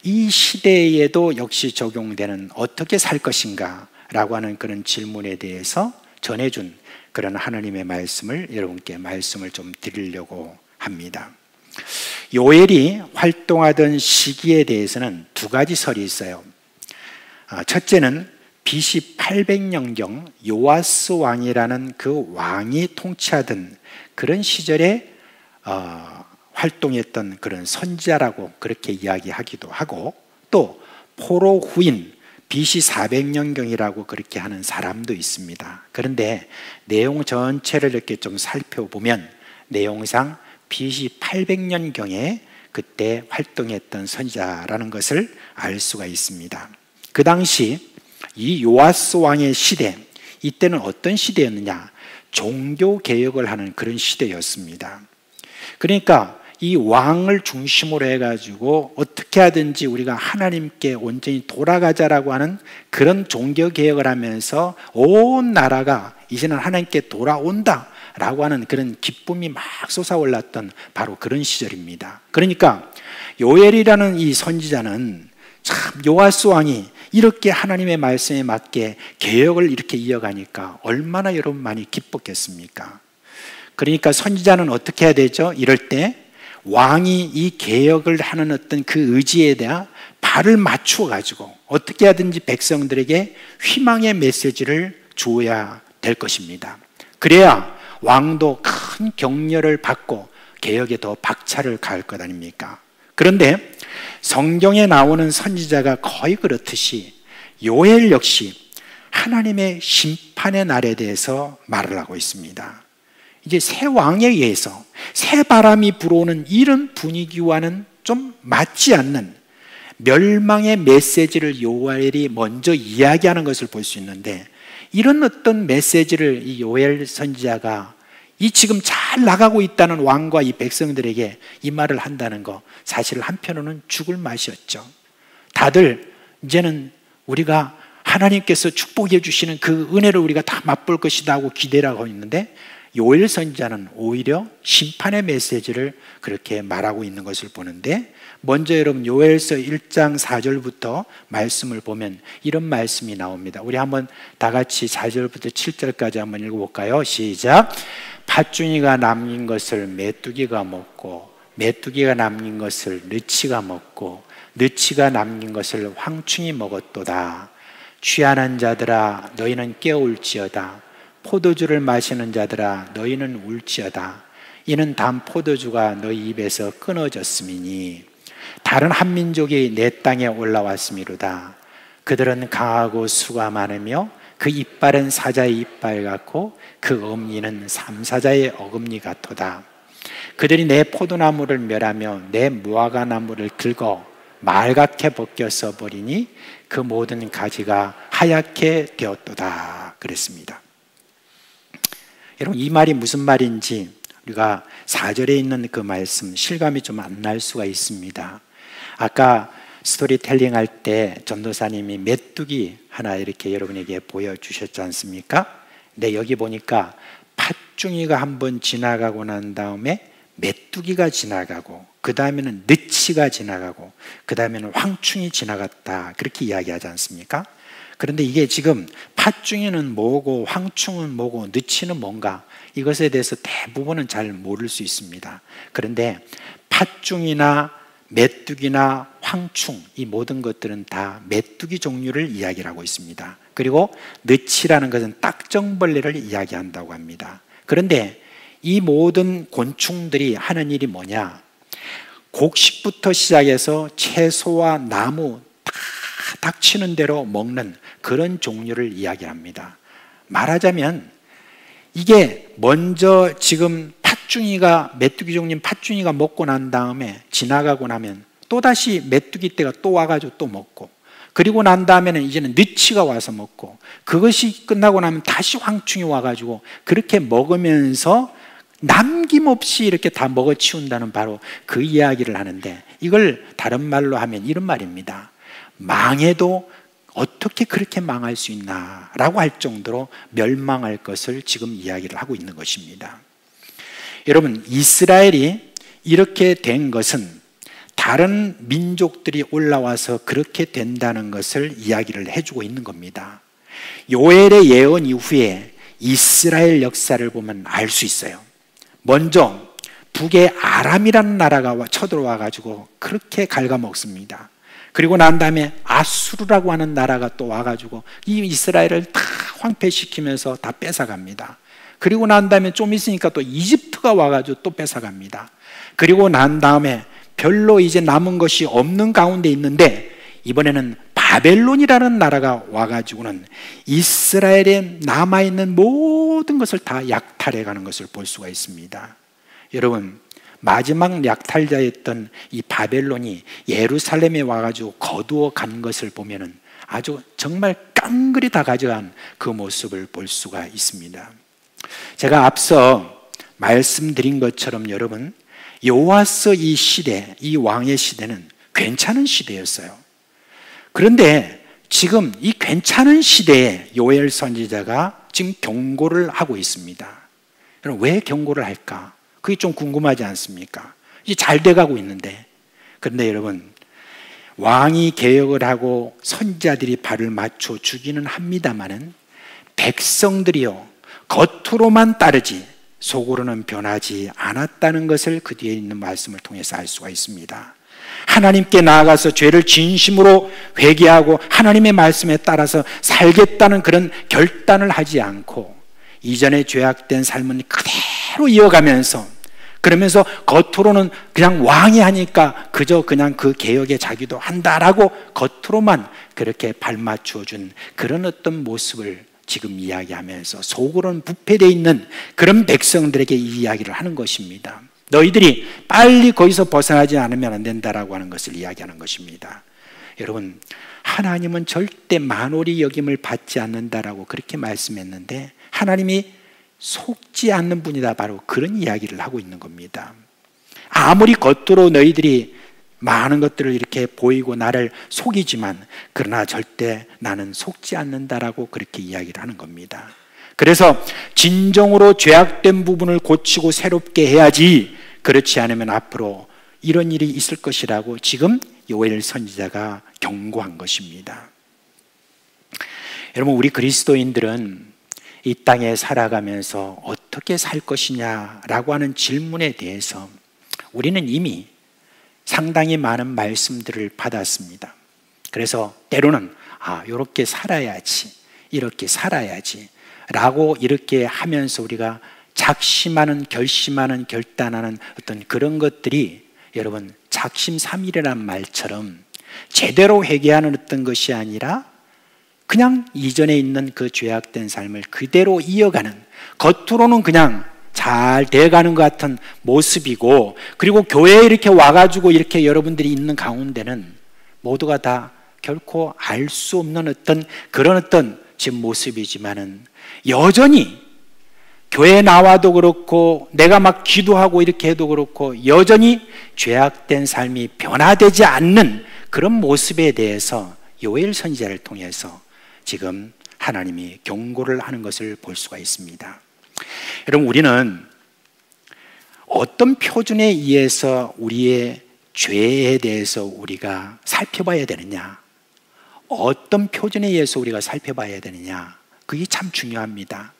[SPEAKER 5] 이 시대에도 역시 적용되는 어떻게 살 것인가 라고 하는 그런 질문에 대해서 전해준 그런 하나님의 말씀을 여러분께 말씀을 좀 드리려고 합니다. 요엘이 활동하던 시기에 대해서는 두 가지 설이 있어요. 첫째는 BC 800년경 요아스 왕이라는 그 왕이 통치하던 그런 시절에 활동했던 그런 선지자라고 그렇게 이야기하기도 하고, 또 포로 후인 BC 400년경이라고 그렇게 하는 사람도 있습니다. 그런데 내용 전체를 이렇게 좀 살펴보면 내용상 BC 800년경에 그때 활동했던 선지자라는 것을 알 수가 있습니다. 그 당시 이 요아스 왕의 시대, 이때는 어떤 시대였느냐? 종교 개혁을 하는 그런 시대였습니다. 그러니까 이 왕을 중심으로 해가지고 어떻게 하든지 우리가 하나님께 온전히 돌아가자라고 하는 그런 종교 개혁을 하면서 온 나라가 이제는 하나님께 돌아온다라고 하는 그런 기쁨이 막 솟아올랐던 바로 그런 시절입니다. 그러니까 요엘이라는 이 선지자는 참 요아스 왕이 이렇게 하나님의 말씀에 맞게 개혁을 이렇게 이어가니까 얼마나 여러분 많이 기뻤겠습니까? 그러니까 선지자는 어떻게 해야 되죠? 이럴 때 왕이 이 개혁을 하는 어떤 그 의지에 대한 발을 맞추어 가지고 어떻게 하든지 백성들에게 희망의 메시지를 주어야 될 것입니다. 그래야 왕도 큰 격려를 받고 개혁에 더 박차를 가할 것 아닙니까? 그런데 성경에 나오는 선지자가 거의 그렇듯이 요엘 역시 하나님의 심판의 날에 대해서 말을 하고 있습니다. 이제 새 왕에 의해서 새 바람이 불어오는 이런 분위기와는 좀 맞지 않는 멸망의 메시지를 요엘이 먼저 이야기하는 것을 볼 수 있는데, 이런 어떤 메시지를 이 요엘 선지자가 이 지금 잘 나가고 있다는 왕과 이 백성들에게 이 말을 한다는 거, 사실 한편으로는 죽을 맛이었죠. 다들 이제는 우리가 하나님께서 축복해 주시는 그 은혜를 우리가 다 맛볼 것이다 하고 기대를 하고 있는데, 요엘 선지자는 오히려 심판의 메시지를 그렇게 말하고 있는 것을 보는데, 먼저 여러분 요엘서 1장 4절부터 말씀을 보면 이런 말씀이 나옵니다. 우리 한번 다 같이 4절부터 7절까지 한번 읽어볼까요? 시작. 팥중이가 남긴 것을 메뚜기가 먹고, 메뚜기가 남긴 것을 느치가 먹고, 느치가 남긴 것을 황충이 먹었도다. 취하는 자들아 너희는 깨어올지어다. 포도주를 마시는 자들아 너희는 울지어다. 이는 단 포도주가 너희 입에서 끊어졌음이니 다른 한 민족이 내 땅에 올라왔음이로다. 그들은 강하고 수가 많으며 그 이빨은 사자의 이빨 같고 그 어금니는 삼사자의 어금니 같도다. 그들이 내 포도나무를 멸하며 내 무화과나무를 긁어 말갛게 벗겨서 버리니 그 모든 가지가 하얗게 되었도다. 그랬습니다. 여러분, 이 말이 무슨 말인지 우리가 4절에 있는 그 말씀 실감이 좀 안 날 수가 있습니다. 아까 스토리텔링 할 때 전도사님이 메뚜기 하나 이렇게 여러분에게 보여주셨지 않습니까? 근데 여기 보니까 팥중이가 한번 지나가고 난 다음에 메뚜기가 지나가고, 그 다음에는 느치가 지나가고, 그 다음에는 황충이 지나갔다, 그렇게 이야기하지 않습니까? 그런데 이게 지금 팥중이는 뭐고 황충은 뭐고 느치는 뭔가, 이것에 대해서 대부분은 잘 모를 수 있습니다. 그런데 팥중이나 메뚜기나 황충, 이 모든 것들은 다 메뚜기 종류를 이야기를 하고 있습니다. 그리고 느치라는 것은 딱정벌레를 이야기한다고 합니다. 그런데 이 모든 곤충들이 하는 일이 뭐냐? 곡식부터 시작해서 채소와 나무 다 닥치는 대로 먹는 그런 종류를 이야기합니다. 말하자면 이게 먼저 지금 팥중이가, 메뚜기 종류인 팥중이가 먹고 난 다음에 지나가고 나면 또다시 메뚜기 떼가 또 와가지고 또 먹고, 그리고 난 다음에는 이제는 느치가 와서 먹고, 그것이 끝나고 나면 다시 황충이 와가지고 그렇게 먹으면서 남김없이 이렇게 다 먹어치운다는 바로 그 이야기를 하는데, 이걸 다른 말로 하면 이런 말입니다. 망해도 어떻게 그렇게 망할 수 있나 라고 할 정도로 멸망할 것을 지금 이야기를 하고 있는 것입니다. 여러분, 이스라엘이 이렇게 된 것은 다른 민족들이 올라와서 그렇게 된다는 것을 이야기를 해주고 있는 겁니다. 요엘의 예언 이후에 이스라엘 역사를 보면 알 수 있어요. 먼저 북의 아람이라는 나라가 쳐들어와 가지고 그렇게 갉아먹습니다. 그리고 난 다음에 아수르라고 하는 나라가 또 와가지고 이 이스라엘을 다 황폐시키면서 다 뺏어갑니다. 그리고 난 다음에 좀 있으니까 또 이집트가 와가지고 또 뺏어갑니다. 그리고 난 다음에 별로 이제 남은 것이 없는 가운데 있는데 이번에는 바벨론이라는 나라가 와가지고는 이스라엘에 남아있는 모든 것을 다 약탈해가는 것을 볼 수가 있습니다. 여러분, 마지막 약탈자였던 이 바벨론이 예루살렘에 와가지고 거두어 간 것을 보면은 아주 정말 깡그리 다 가져간 그 모습을 볼 수가 있습니다. 제가 앞서 말씀드린 것처럼 여러분, 요아스 이 시대, 이 왕의 시대는 괜찮은 시대였어요. 그런데 지금 이 괜찮은 시대에 요엘 선지자가 지금 경고를 하고 있습니다. 여러분, 왜 경고를 할까? 그게 좀 궁금하지 않습니까? 이제 잘 돼가고 있는데. 그런데 여러분, 왕이 개혁을 하고 선지자들이 발을 맞춰 주기는 합니다마는 백성들이요, 겉으로만 따르지 속으로는 변하지 않았다는 것을 그 뒤에 있는 말씀을 통해서 알 수가 있습니다. 하나님께 나아가서 죄를 진심으로 회개하고 하나님의 말씀에 따라서 살겠다는 그런 결단을 하지 않고 이전에 죄악된 삶은 그대로 이어가면서, 그러면서 겉으로는 그냥 왕이 하니까 그저 그냥 그 개혁에 자기도 한다라고 겉으로만 그렇게 발맞추어 준 그런 어떤 모습을 지금 이야기하면서 속으로는 부패되어 있는 그런 백성들에게 이 이야기를 하는 것입니다. 너희들이 빨리 거기서 벗어나지 않으면 안 된다라고 하는 것을 이야기하는 것입니다. 여러분, 하나님은 절대 만홀히 여김을 받지 않는다라고 그렇게 말씀했는데 하나님이 속지 않는 분이다, 바로 그런 이야기를 하고 있는 겁니다. 아무리 겉으로 너희들이 많은 것들을 이렇게 보이고 나를 속이지만 그러나 절대 나는 속지 않는다라고 그렇게 이야기를 하는 겁니다. 그래서 진정으로 죄악된 부분을 고치고 새롭게 해야지, 그렇지 않으면 앞으로 이런 일이 있을 것이라고 지금 요엘 선지자가 경고한 것입니다. 여러분, 우리 그리스도인들은 이 땅에 살아가면서 어떻게 살 것이냐라고 하는 질문에 대해서 우리는 이미 상당히 많은 말씀들을 받았습니다. 그래서 때로는 이렇게 살아야지, 이렇게 살아야지 라고 이렇게 하면서 우리가 작심하는, 결심하는, 결단하는 어떤 그런 것들이 여러분 작심삼일이란 말처럼 제대로 회개하는 어떤 것이 아니라 그냥 이전에 있는 그 죄악된 삶을 그대로 이어가는, 겉으로는 그냥 잘 돼가는 것 같은 모습이고, 그리고 교회에 이렇게 와가지고 이렇게 여러분들이 있는 가운데는 모두가 다 결코 알 수 없는 어떤 그런 어떤 지금 모습이지만은 여전히 교회에 나와도 그렇고 내가 막 기도하고 이렇게 해도 그렇고 여전히 죄악된 삶이 변화되지 않는 그런 모습에 대해서 요엘 선지자를 통해서 지금 하나님이 경고를 하는 것을 볼 수가 있습니다. 여러분, 우리는 어떤 표준에 의해서 우리의 죄에 대해서 우리가 살펴봐야 되느냐, 어떤 표준에 의해서 우리가 살펴봐야 되느냐, 그게 참 중요합니다.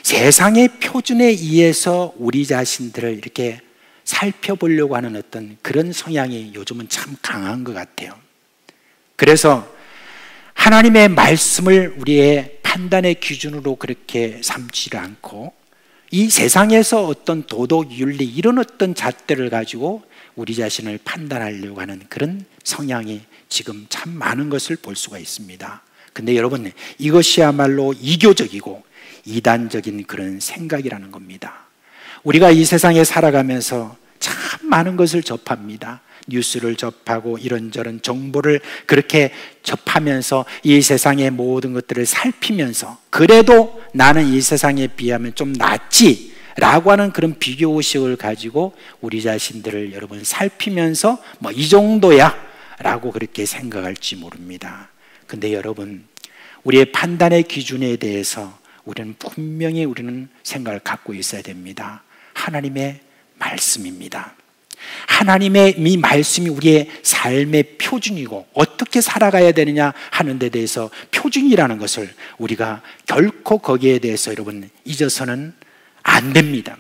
[SPEAKER 5] 세상의 표준에 의해서 우리 자신들을 이렇게 살펴보려고 하는 어떤 그런 성향이 요즘은 참 강한 것 같아요. 그래서 하나님의 말씀을 우리의 판단의 기준으로 그렇게 삼지를 않고 이 세상에서 어떤 도덕, 윤리 이런 어떤 잣대를 가지고 우리 자신을 판단하려고 하는 그런 성향이 지금 참 많은 것을 볼 수가 있습니다. 근데 여러분, 이것이야말로 이교적이고 이단적인 그런 생각이라는 겁니다. 우리가 이 세상에 살아가면서 참 많은 것을 접합니다. 뉴스를 접하고 이런저런 정보를 그렇게 접하면서 이 세상의 모든 것들을 살피면서 그래도 나는 이 세상에 비하면 좀 낫지 라고 하는 그런 비교의식을 가지고 우리 자신들을 여러분 살피면서 뭐 이 정도야 라고 그렇게 생각할지 모릅니다. 근데 여러분, 우리의 판단의 기준에 대해서 우리는 분명히 우리는 생각을 갖고 있어야 됩니다. 하나님의 말씀입니다. 하나님의 이 말씀이 우리의 삶의 표준이고 어떻게 살아가야 되느냐 하는 데 대해서 표준이라는 것을 우리가 결코 거기에 대해서 여러분 잊어서는 안 됩니다.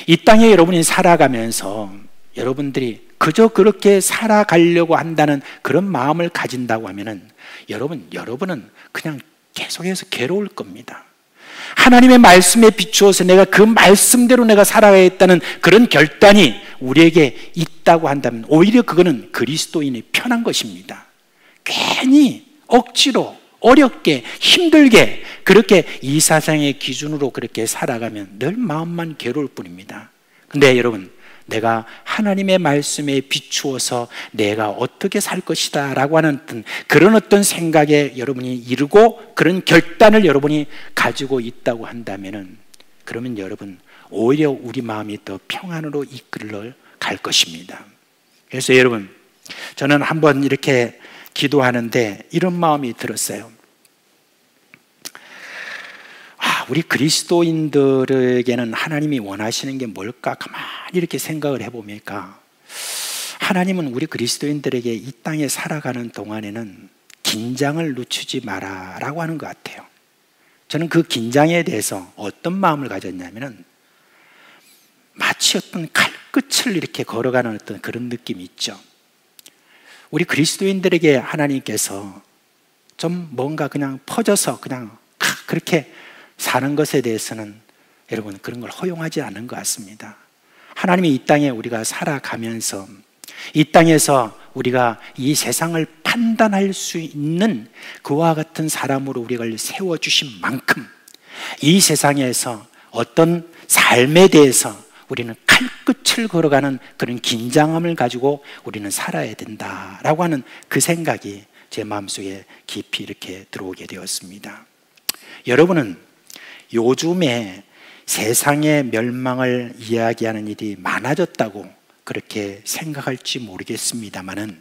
[SPEAKER 5] 이 땅에 여러분이 살아가면서 여러분들이 그저 그렇게 살아가려고 한다는 그런 마음을 가진다고 하면은 여러분은 그냥 계속해서 괴로울 겁니다. 하나님의 말씀에 비추어서 내가 그 말씀대로 내가 살아가겠다는 그런 결단이 우리에게 있다고 한다면 오히려 그거는 그리스도인이 편한 것입니다. 괜히 억지로 어렵게 힘들게 그렇게 이 세상의 기준으로 그렇게 살아가면 늘 마음만 괴로울 뿐입니다. 근데 여러분, 내가 하나님의 말씀에 비추어서 내가 어떻게 살 것이다 라고 하는 그런 어떤 생각에 여러분이 이르고 그런 결단을 여러분이 가지고 있다고 한다면은, 그러면 여러분 오히려 우리 마음이 더 평안으로 이끌어 갈 것입니다. 그래서 여러분, 저는 한번 이렇게 기도하는데 이런 마음이 들었어요. 우리 그리스도인들에게는 하나님이 원하시는 게 뭘까 가만히 이렇게 생각을 해보니까, 하나님은 우리 그리스도인들에게 이 땅에 살아가는 동안에는 긴장을 늦추지 마라 라고 하는 것 같아요. 저는 그 긴장에 대해서 어떤 마음을 가졌냐면은, 마치 어떤 칼끝을 이렇게 걸어가는 어떤 그런 느낌이 있죠. 우리 그리스도인들에게 하나님께서 좀 뭔가 그냥 퍼져서 그냥 그렇게 사는 것에 대해서는 여러분 그런 걸 허용하지 않은 것 같습니다. 하나님이 이 땅에 우리가 살아가면서 이 땅에서 우리가 이 세상을 판단할 수 있는 그와 같은 사람으로 우리를 세워주신 만큼 이 세상에서 어떤 삶에 대해서 우리는 칼끝을 걸어가는 그런 긴장함을 가지고 우리는 살아야 된다라고 하는 그 생각이 제 마음속에 깊이 이렇게 들어오게 되었습니다. 여러분은 요즘에 세상의 멸망을 이야기하는 일이 많아졌다고 그렇게 생각할지 모르겠습니다만은,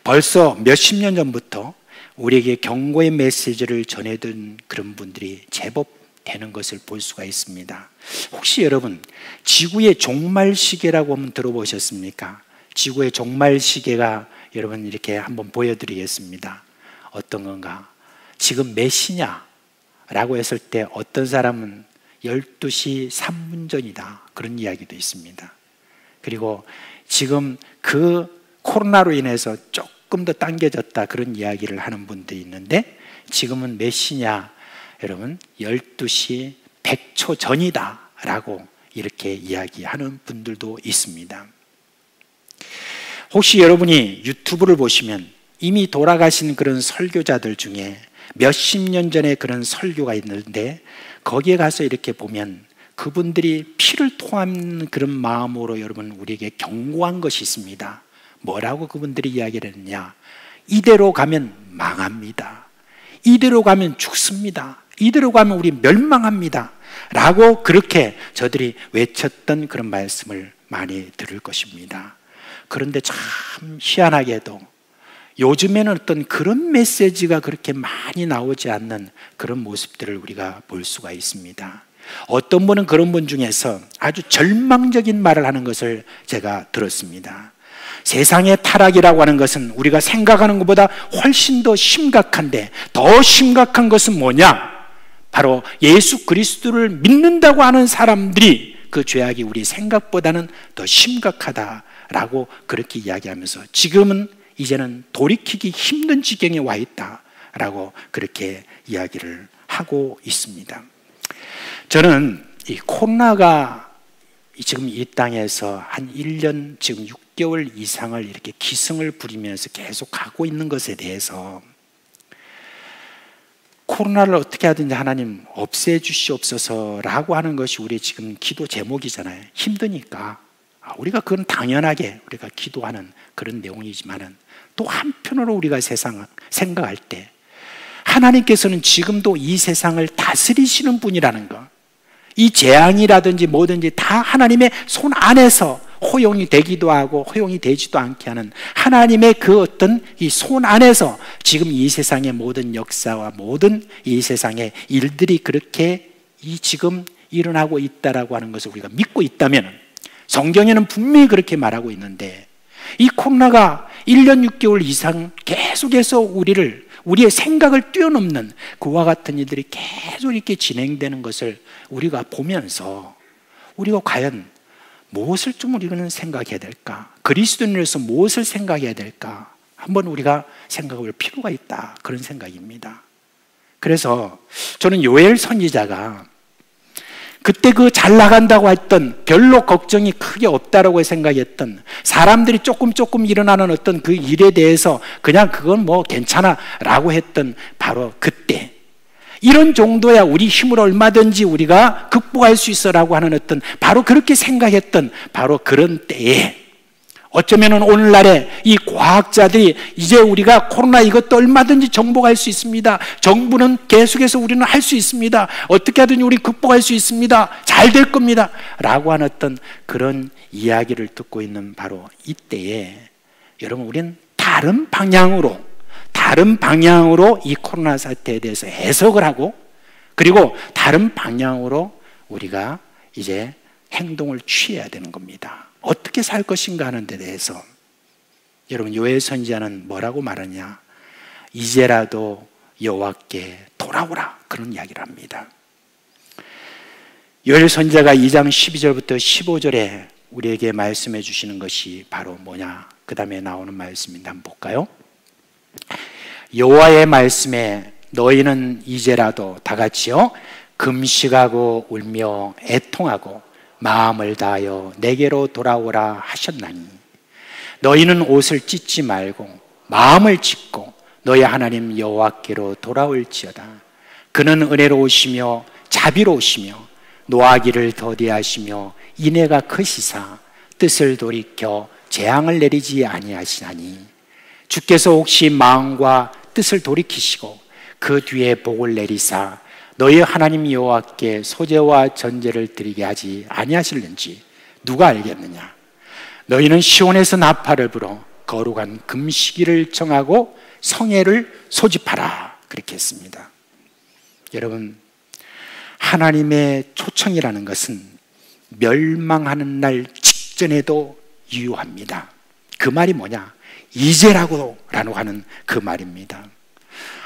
[SPEAKER 5] 벌써 몇십 년 전부터 우리에게 경고의 메시지를 전해준 그런 분들이 제법 되는 것을 볼 수가 있습니다. 혹시 여러분 지구의 종말 시계라고 한번 들어보셨습니까? 지구의 종말 시계가 여러분 이렇게 한번 보여드리겠습니다. 어떤 건가? 지금 몇 시냐? 라고 했을 때 어떤 사람은 12시 3분 전이다 그런 이야기도 있습니다. 그리고 지금 그 코로나로 인해서 조금 더 당겨졌다 그런 이야기를 하는 분도 있는데, 지금은 몇 시냐? 여러분 12시 100초 전이다 라고 이렇게 이야기하는 분들도 있습니다. 혹시 여러분이 유튜브를 보시면 이미 돌아가신 그런 설교자들 중에 몇십 년 전에 그런 설교가 있는데, 거기에 가서 이렇게 보면 그분들이 피를 토하는 그런 마음으로 여러분 우리에게 경고한 것이 있습니다. 뭐라고 그분들이 이야기를 했느냐? 이대로 가면 망합니다. 이대로 가면 죽습니다. 이대로 가면 우리 멸망합니다 라고 그렇게 저들이 외쳤던 그런 말씀을 많이 들을 것입니다. 그런데 참 희한하게도 요즘에는 어떤 그런 메시지가 그렇게 많이 나오지 않는 그런 모습들을 우리가 볼 수가 있습니다. 어떤 분은 그런 분 중에서 아주 절망적인 말을 하는 것을 제가 들었습니다. 세상의 타락이라고 하는 것은 우리가 생각하는 것보다 훨씬 더 심각한데, 더 심각한 것은 뭐냐? 바로 예수 그리스도를 믿는다고 하는 사람들이 그 죄악이 우리 생각보다는 더 심각하다라고 그렇게 이야기하면서 지금은 이제는 돌이키기 힘든 지경에 와 있다라고 그렇게 이야기를 하고 있습니다. 저는 이 코로나가 지금 이 땅에서 한 1년 지금 6개월 이상을 이렇게 기승을 부리면서 계속 가고 있는 것에 대해서, 코로나를 어떻게 하든지 하나님 없애주시옵소서라고 하는 것이 우리 지금 기도 제목이잖아요. 힘드니까 우리가 그건 당연하게 우리가 기도하는 그런 내용이지만은, 또 한편으로 우리가 세상을 생각할 때 하나님께서는 지금도 이 세상을 다스리시는 분이라는 것, 이 재앙이라든지 뭐든지 다 하나님의 손 안에서 허용이 되기도 하고 허용이 되지도 않게 하는 하나님의 그 어떤 이 손 안에서 지금 이 세상의 모든 역사와 모든 이 세상의 일들이 그렇게 지금 일어나고 있다라고 하는 것을 우리가 믿고 있다면, 성경에는 분명히 그렇게 말하고 있는데, 이 코로나가 1년 6개월 이상 계속해서 우리의 생각을 뛰어넘는 그와 같은 일들이 계속 이렇게 진행되는 것을 우리가 보면서 우리가 과연 무엇을 좀 우리는 생각해야 될까? 그리스도인으로서 무엇을 생각해야 될까? 한번 우리가 생각할 필요가 있다. 그런 생각입니다. 그래서 저는 요엘 선지자가 그때 그 잘 나간다고 했던, 별로 걱정이 크게 없다라고 생각했던, 사람들이 조금 일어나는 어떤 그 일에 대해서 그냥 그건 뭐 괜찮아 라고 했던 바로 그때, 이런 정도야 우리 힘으로 얼마든지 우리가 극복할 수 있어 라고 하는 어떤, 바로 그렇게 생각했던 바로 그런 때에, 어쩌면 오늘날에 이 과학자들이 이제 우리가 코로나 이것도 얼마든지 정복할 수 있습니다. 정부는 계속해서 우리는 할 수 있습니다. 어떻게 하든지 우리 극복할 수 있습니다. 잘 될 겁니다. 라고 하는 어떤 그런 이야기를 듣고 있는 바로 이때에 여러분, 우리는 다른 방향으로 이 코로나 사태에 대해서 해석을 하고, 그리고 다른 방향으로 우리가 이제 행동을 취해야 되는 겁니다. 어떻게 살 것인가 하는 데 대해서 여러분, 요엘 선지자는 뭐라고 말하냐? 이제라도 여호와께 돌아오라, 그런 이야기를 합니다. 요엘 선지자가 2장 12절부터 15절에 우리에게 말씀해 주시는 것이 바로 뭐냐? 그 다음에 나오는 말씀인데 한번 볼까요? 여호와의 말씀에 너희는 이제라도 다 같이요 금식하고 울며 애통하고 마음을 다하여 내게로 돌아오라 하셨나니, 너희는 옷을 찢지 말고 마음을 찢고 너희 하나님 여호와께로 돌아올지어다. 그는 은혜로우시며 자비로우시며 노하기를 더디하시며 인애가 크시사 뜻을 돌이켜 재앙을 내리지 아니하시나니, 주께서 혹시 마음과 뜻을 돌이키시고 그 뒤에 복을 내리사 너희 하나님 여호와께 소제와 전제를 드리게 하지 아니하실는지 누가 알겠느냐? 너희는 시온에서 나팔을 불어 거룩한 금식일을 정하고 성회를 소집하라, 그렇게 했습니다. 여러분, 하나님의 초청이라는 것은 멸망하는 날 직전에도 유효합니다. 그 말이 뭐냐? 이제라고 하는 그 말입니다.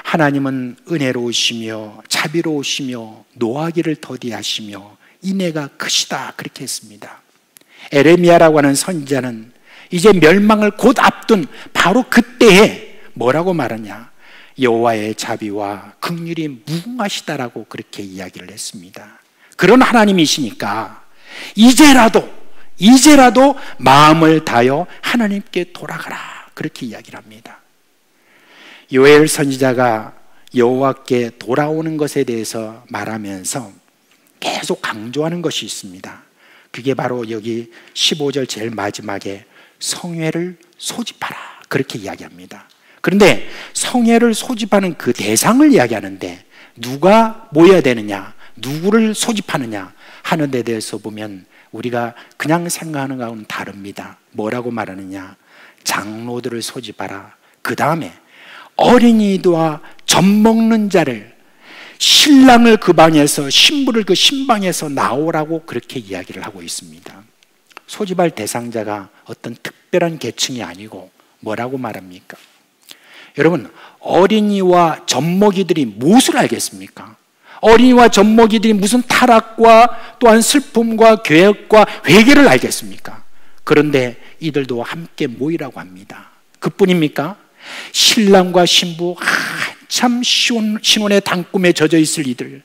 [SPEAKER 5] 하나님은 은혜로우시며 자비로우시며 노하기를 더디하시며 인애가 크시다, 그렇게 했습니다. 에레미야라고 하는 선지자는 이제 멸망을 곧 앞둔 바로 그때에 뭐라고 말하냐? 여호와의 자비와 긍휼이 무궁하시다라고 그렇게 이야기를 했습니다. 그런 하나님이시니까 이제라도 마음을 다하여 하나님께 돌아가라, 그렇게 이야기를 합니다. 요엘 선지자가 여호와께 돌아오는 것에 대해서 말하면서 계속 강조하는 것이 있습니다. 그게 바로 여기 15절 제일 마지막에 성회를 소집하라, 그렇게 이야기합니다. 그런데 성회를 소집하는 그 대상을 이야기하는데 누가 모여야 되느냐, 누구를 소집하느냐 하는 데 대해서 보면 우리가 그냥 생각하는 것과는 다릅니다. 뭐라고 말하느냐? 장로들을 소집하라. 그 다음에 어린이와 젖 먹는 자를, 신랑을 그 방에서, 신부를 그 신방에서 나오라고 그렇게 이야기를 하고 있습니다. 소집할 대상자가 어떤 특별한 계층이 아니고 뭐라고 말합니까? 여러분, 어린이와 젖먹이들이 무엇을 알겠습니까? 어린이와 젖먹이들이 무슨 타락과 또한 슬픔과 계획과 회개를 알겠습니까? 그런데 이들도 함께 모이라고 합니다. 그뿐입니까? 신랑과 신부 한참 신혼의 단꿈에 젖어 있을 이들,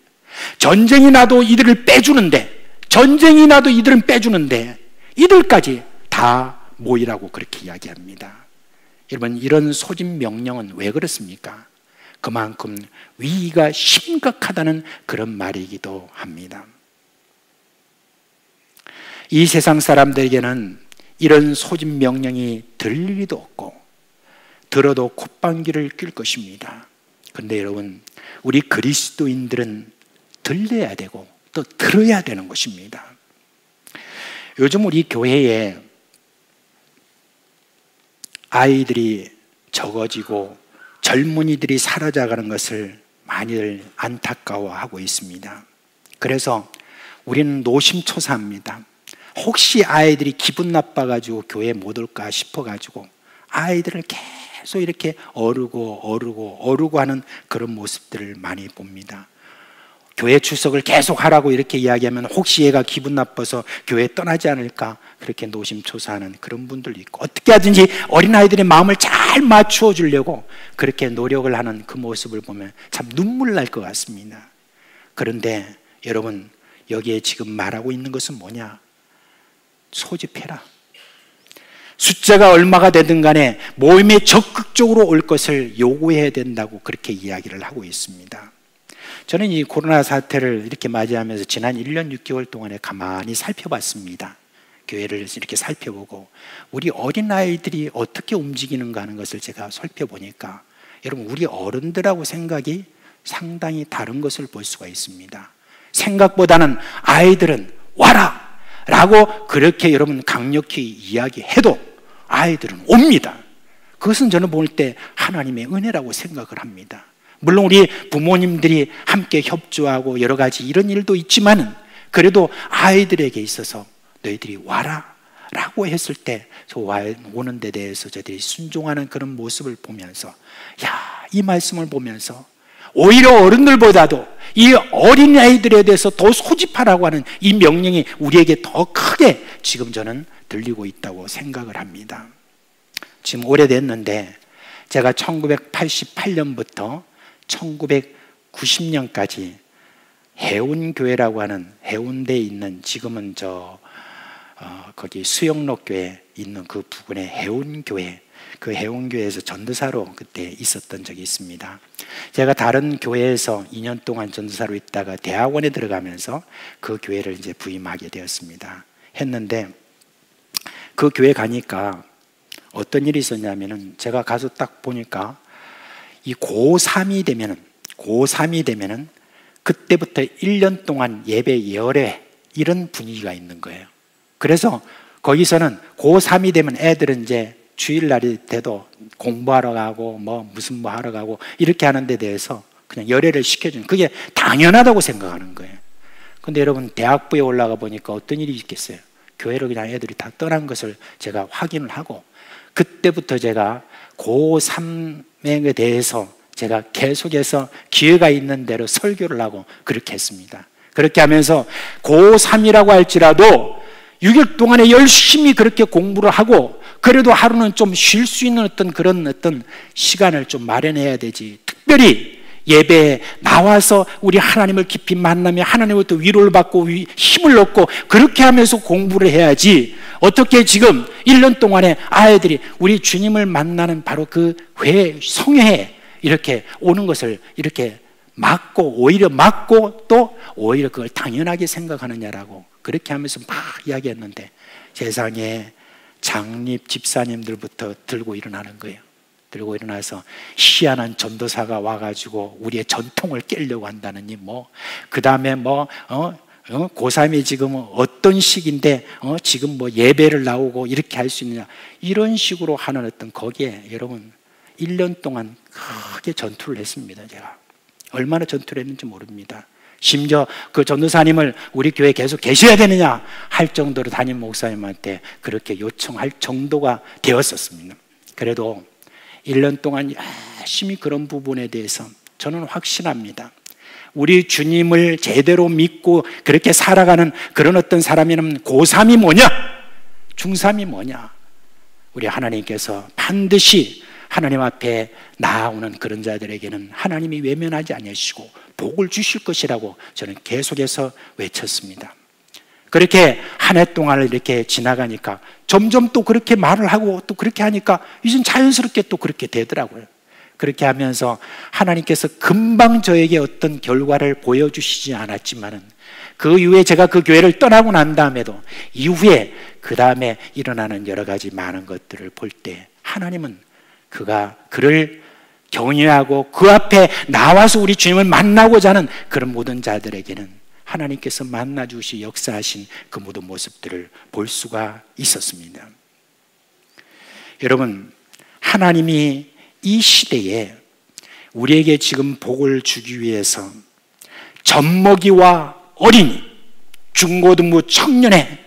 [SPEAKER 5] 전쟁이 나도 이들은 빼주는데 이들까지 다 모이라고 그렇게 이야기합니다. 여러분, 이런 소집 명령은 왜 그렇습니까? 그만큼 위기가 심각하다는 그런 말이기도 합니다. 이 세상 사람들에게는 이런 소집 명령이 들릴 리도 없고 들어도 콧방귀를 낄 것입니다. 그런데 여러분, 우리 그리스도인들은 들려야 되고 또 들어야 되는 것입니다. 요즘 우리 교회에 아이들이 적어지고 젊은이들이 사라져가는 것을 많이들 안타까워하고 있습니다. 그래서 우리는 노심초사합니다. 혹시 아이들이 기분 나빠가지고 교회에 못 올까 싶어가지고 아이들을 계속 이렇게 어르고 하는 그런 모습들을 많이 봅니다. 교회 출석을 계속 하라고 이렇게 이야기하면 혹시 얘가 기분 나빠서 교회 떠나지 않을까 그렇게 노심초사하는 그런 분들도 있고, 어떻게 하든지 어린아이들의 마음을 잘 맞추어 주려고 그렇게 노력을 하는 그 모습을 보면 참 눈물 날 것 같습니다. 그런데 여러분, 여기에 지금 말하고 있는 것은 뭐냐? 소집해라. 숫자가 얼마가 되든 간에 모임에 적극적으로 올 것을 요구해야 된다고 그렇게 이야기를 하고 있습니다. 저는 이 코로나 사태를 이렇게 맞이하면서 지난 1년 6개월 동안에 가만히 살펴봤습니다. 교회를 이렇게 살펴보고 우리 어린아이들이 어떻게 움직이는가 하는 것을 제가 살펴보니까 여러분, 우리 어른들하고 생각이 상당히 다른 것을 볼 수가 있습니다. 생각보다는 아이들은 와라! 라고 그렇게 여러분 강력히 이야기해도 아이들은 옵니다. 그것은 저는 볼 때 하나님의 은혜라고 생각을 합니다. 물론 우리 부모님들이 함께 협조하고 여러 가지 이런 일도 있지만은 그래도 아이들에게 있어서 너희들이 와라 라고 했을 때 저 오는 데 대해서 저들이 순종하는 그런 모습을 보면서, 이 말씀을 보면서 오히려 어른들보다도 이 어린아이들에 대해서 더 소집하라고 하는 이 명령이 우리에게 더 크게 지금 저는 들리고 있다고 생각을 합니다. 지금 오래됐는데 제가 1988년부터 1990년까지 해운교회라고 하는 해운대에 있는, 지금은 거기 수영록교에 있는 그 부근의 해운교회, 그 해운교회에서 전도사로 그때 있었던 적이 있습니다. 제가 다른 교회에서 2년 동안 전도사로 있다가 대학원에 들어가면서 그 교회를 이제 부임하게 되었습니다. 했는데 그 교회 가니까 어떤 일이 있었냐면은, 제가 가서 딱 보니까 이 고3이 되면은 그때부터 1년 동안 예배 열애 이런 분위기가 있는 거예요. 그래서 거기서는 고3이 되면 애들은 이제 주일날이 돼도 공부하러 가고 무슨 하러 가고 이렇게 하는 데 대해서 그냥 열애를 시켜주는, 그게 당연하다고 생각하는 거예요. 근데 여러분, 대학부에 올라가 보니까 어떤 일이 있겠어요? 교회를 그냥 애들이 다 떠난 것을 제가 확인을 하고, 그때부터 제가 고3에 대해서 제가 계속해서 기회가 있는 대로 설교를 하고 그렇게 했습니다. 그렇게 하면서 고3이라고 할지라도 6일 동안에 열심히 그렇게 공부를 하고, 그래도 하루는 좀 쉴 수 있는 그런 시간을 좀 마련해야 되지. 특별히 예배에 나와서 우리 하나님을 깊이 만나며 하나님으로부터 위로를 받고 힘을 얻고 그렇게 하면서 공부를 해야지, 어떻게 지금 1년 동안에 아이들이 우리 주님을 만나는 바로 그 성회에 이렇게 오는 것을 이렇게 오히려 막고 또 오히려 그걸 당연하게 생각하느냐라고 그렇게 하면서 막 이야기했는데, 세상에 장립 집사님들부터 들고 일어나는 거예요. 들고 일어나서 희한한 전도사가 와가지고 우리의 전통을 깨려고 한다느니 그 다음에 고3이 지금 어떤 시기인데 지금 예배를 나오고 이렇게 할 수 있느냐, 이런 식으로 하는 거기에 여러분 1년 동안 크게 전투를 했습니다. 제가 얼마나 전투를 했는지 모릅니다. 심지어 그 전도사님을 우리 교회에 계속 계셔야 되느냐 할 정도로 담임 목사님한테 그렇게 요청할 정도가 되었었습니다. 그래도 1년 동안 열심히 그런 부분에 대해서 저는 확신합니다. 우리 주님을 제대로 믿고 그렇게 살아가는 그런 어떤 사람이라면 고3이 뭐냐? 중3이 뭐냐? 우리 하나님께서 반드시 하나님 앞에 나아오는 그런 자들에게는 하나님이 외면하지 않으시고 복을 주실 것이라고 저는 계속해서 외쳤습니다. 그렇게 한 해 동안을 이렇게 지나가니까 점점 또 그렇게 말을 하고 또 그렇게 하니까 이젠 자연스럽게 또 그렇게 되더라고요. 그렇게 하면서 하나님께서 금방 저에게 어떤 결과를 보여주시지 않았지만은 그 이후에 제가 그 교회를 떠나고 난 다음에도 이후에 그 다음에 일어나는 여러 가지 많은 것들을 볼 때 하나님은 그를 경외하고 그 앞에 나와서 우리 주님을 만나고자 하는 그런 모든 자들에게는 하나님께서 만나주시 역사하신 그 모든 모습들을 볼 수가 있었습니다. 여러분, 하나님이 이 시대에 우리에게 지금 복을 주기 위해서 젖먹이와 어린이, 중고등부 청년의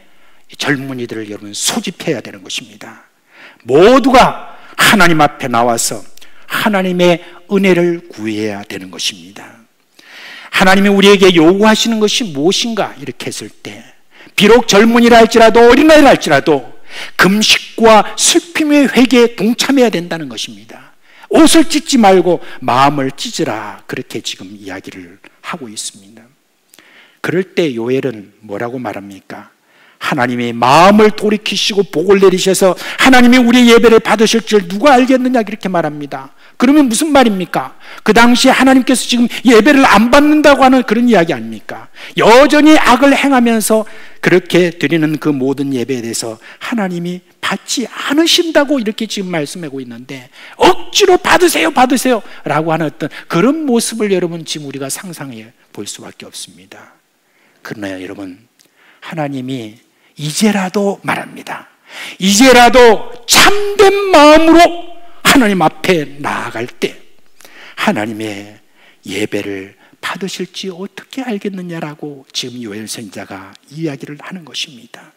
[SPEAKER 5] 젊은이들을 여러분 소집해야 되는 것입니다. 모두가 하나님 앞에 나와서 하나님의 은혜를 구해야 되는 것입니다. 하나님이 우리에게 요구하시는 것이 무엇인가 이렇게 했을 때 비록 젊은이라 할지라도 어린아이라 할지라도 금식과 슬픔의 회개에 동참해야 된다는 것입니다. 옷을 찢지 말고 마음을 찢으라, 그렇게 지금 이야기를 하고 있습니다. 그럴 때 요엘은 뭐라고 말합니까? 하나님의 마음을 돌이키시고 복을 내리셔서 하나님이 우리의 예배를 받으실 줄 누가 알겠느냐, 그렇게 말합니다. 그러면 무슨 말입니까? 그 당시에 하나님께서 지금 예배를 안 받는다고 하는 그런 이야기 아닙니까? 여전히 악을 행하면서 그렇게 드리는 그 모든 예배에 대해서 하나님이 받지 않으신다고 이렇게 지금 말씀하고 있는데, 억지로 받으세요 받으세요 라고 하는 어떤 그런 모습을 여러분 지금 우리가 상상해 볼 수밖에 없습니다. 그러나 여러분, 하나님이 이제라도 말합니다. 이제라도 참된 마음으로 하나님 앞에 나아갈 때 하나님의 예배를 받으실지 어떻게 알겠느냐라고 지금 요엘 선지자가 이야기를 하는 것입니다.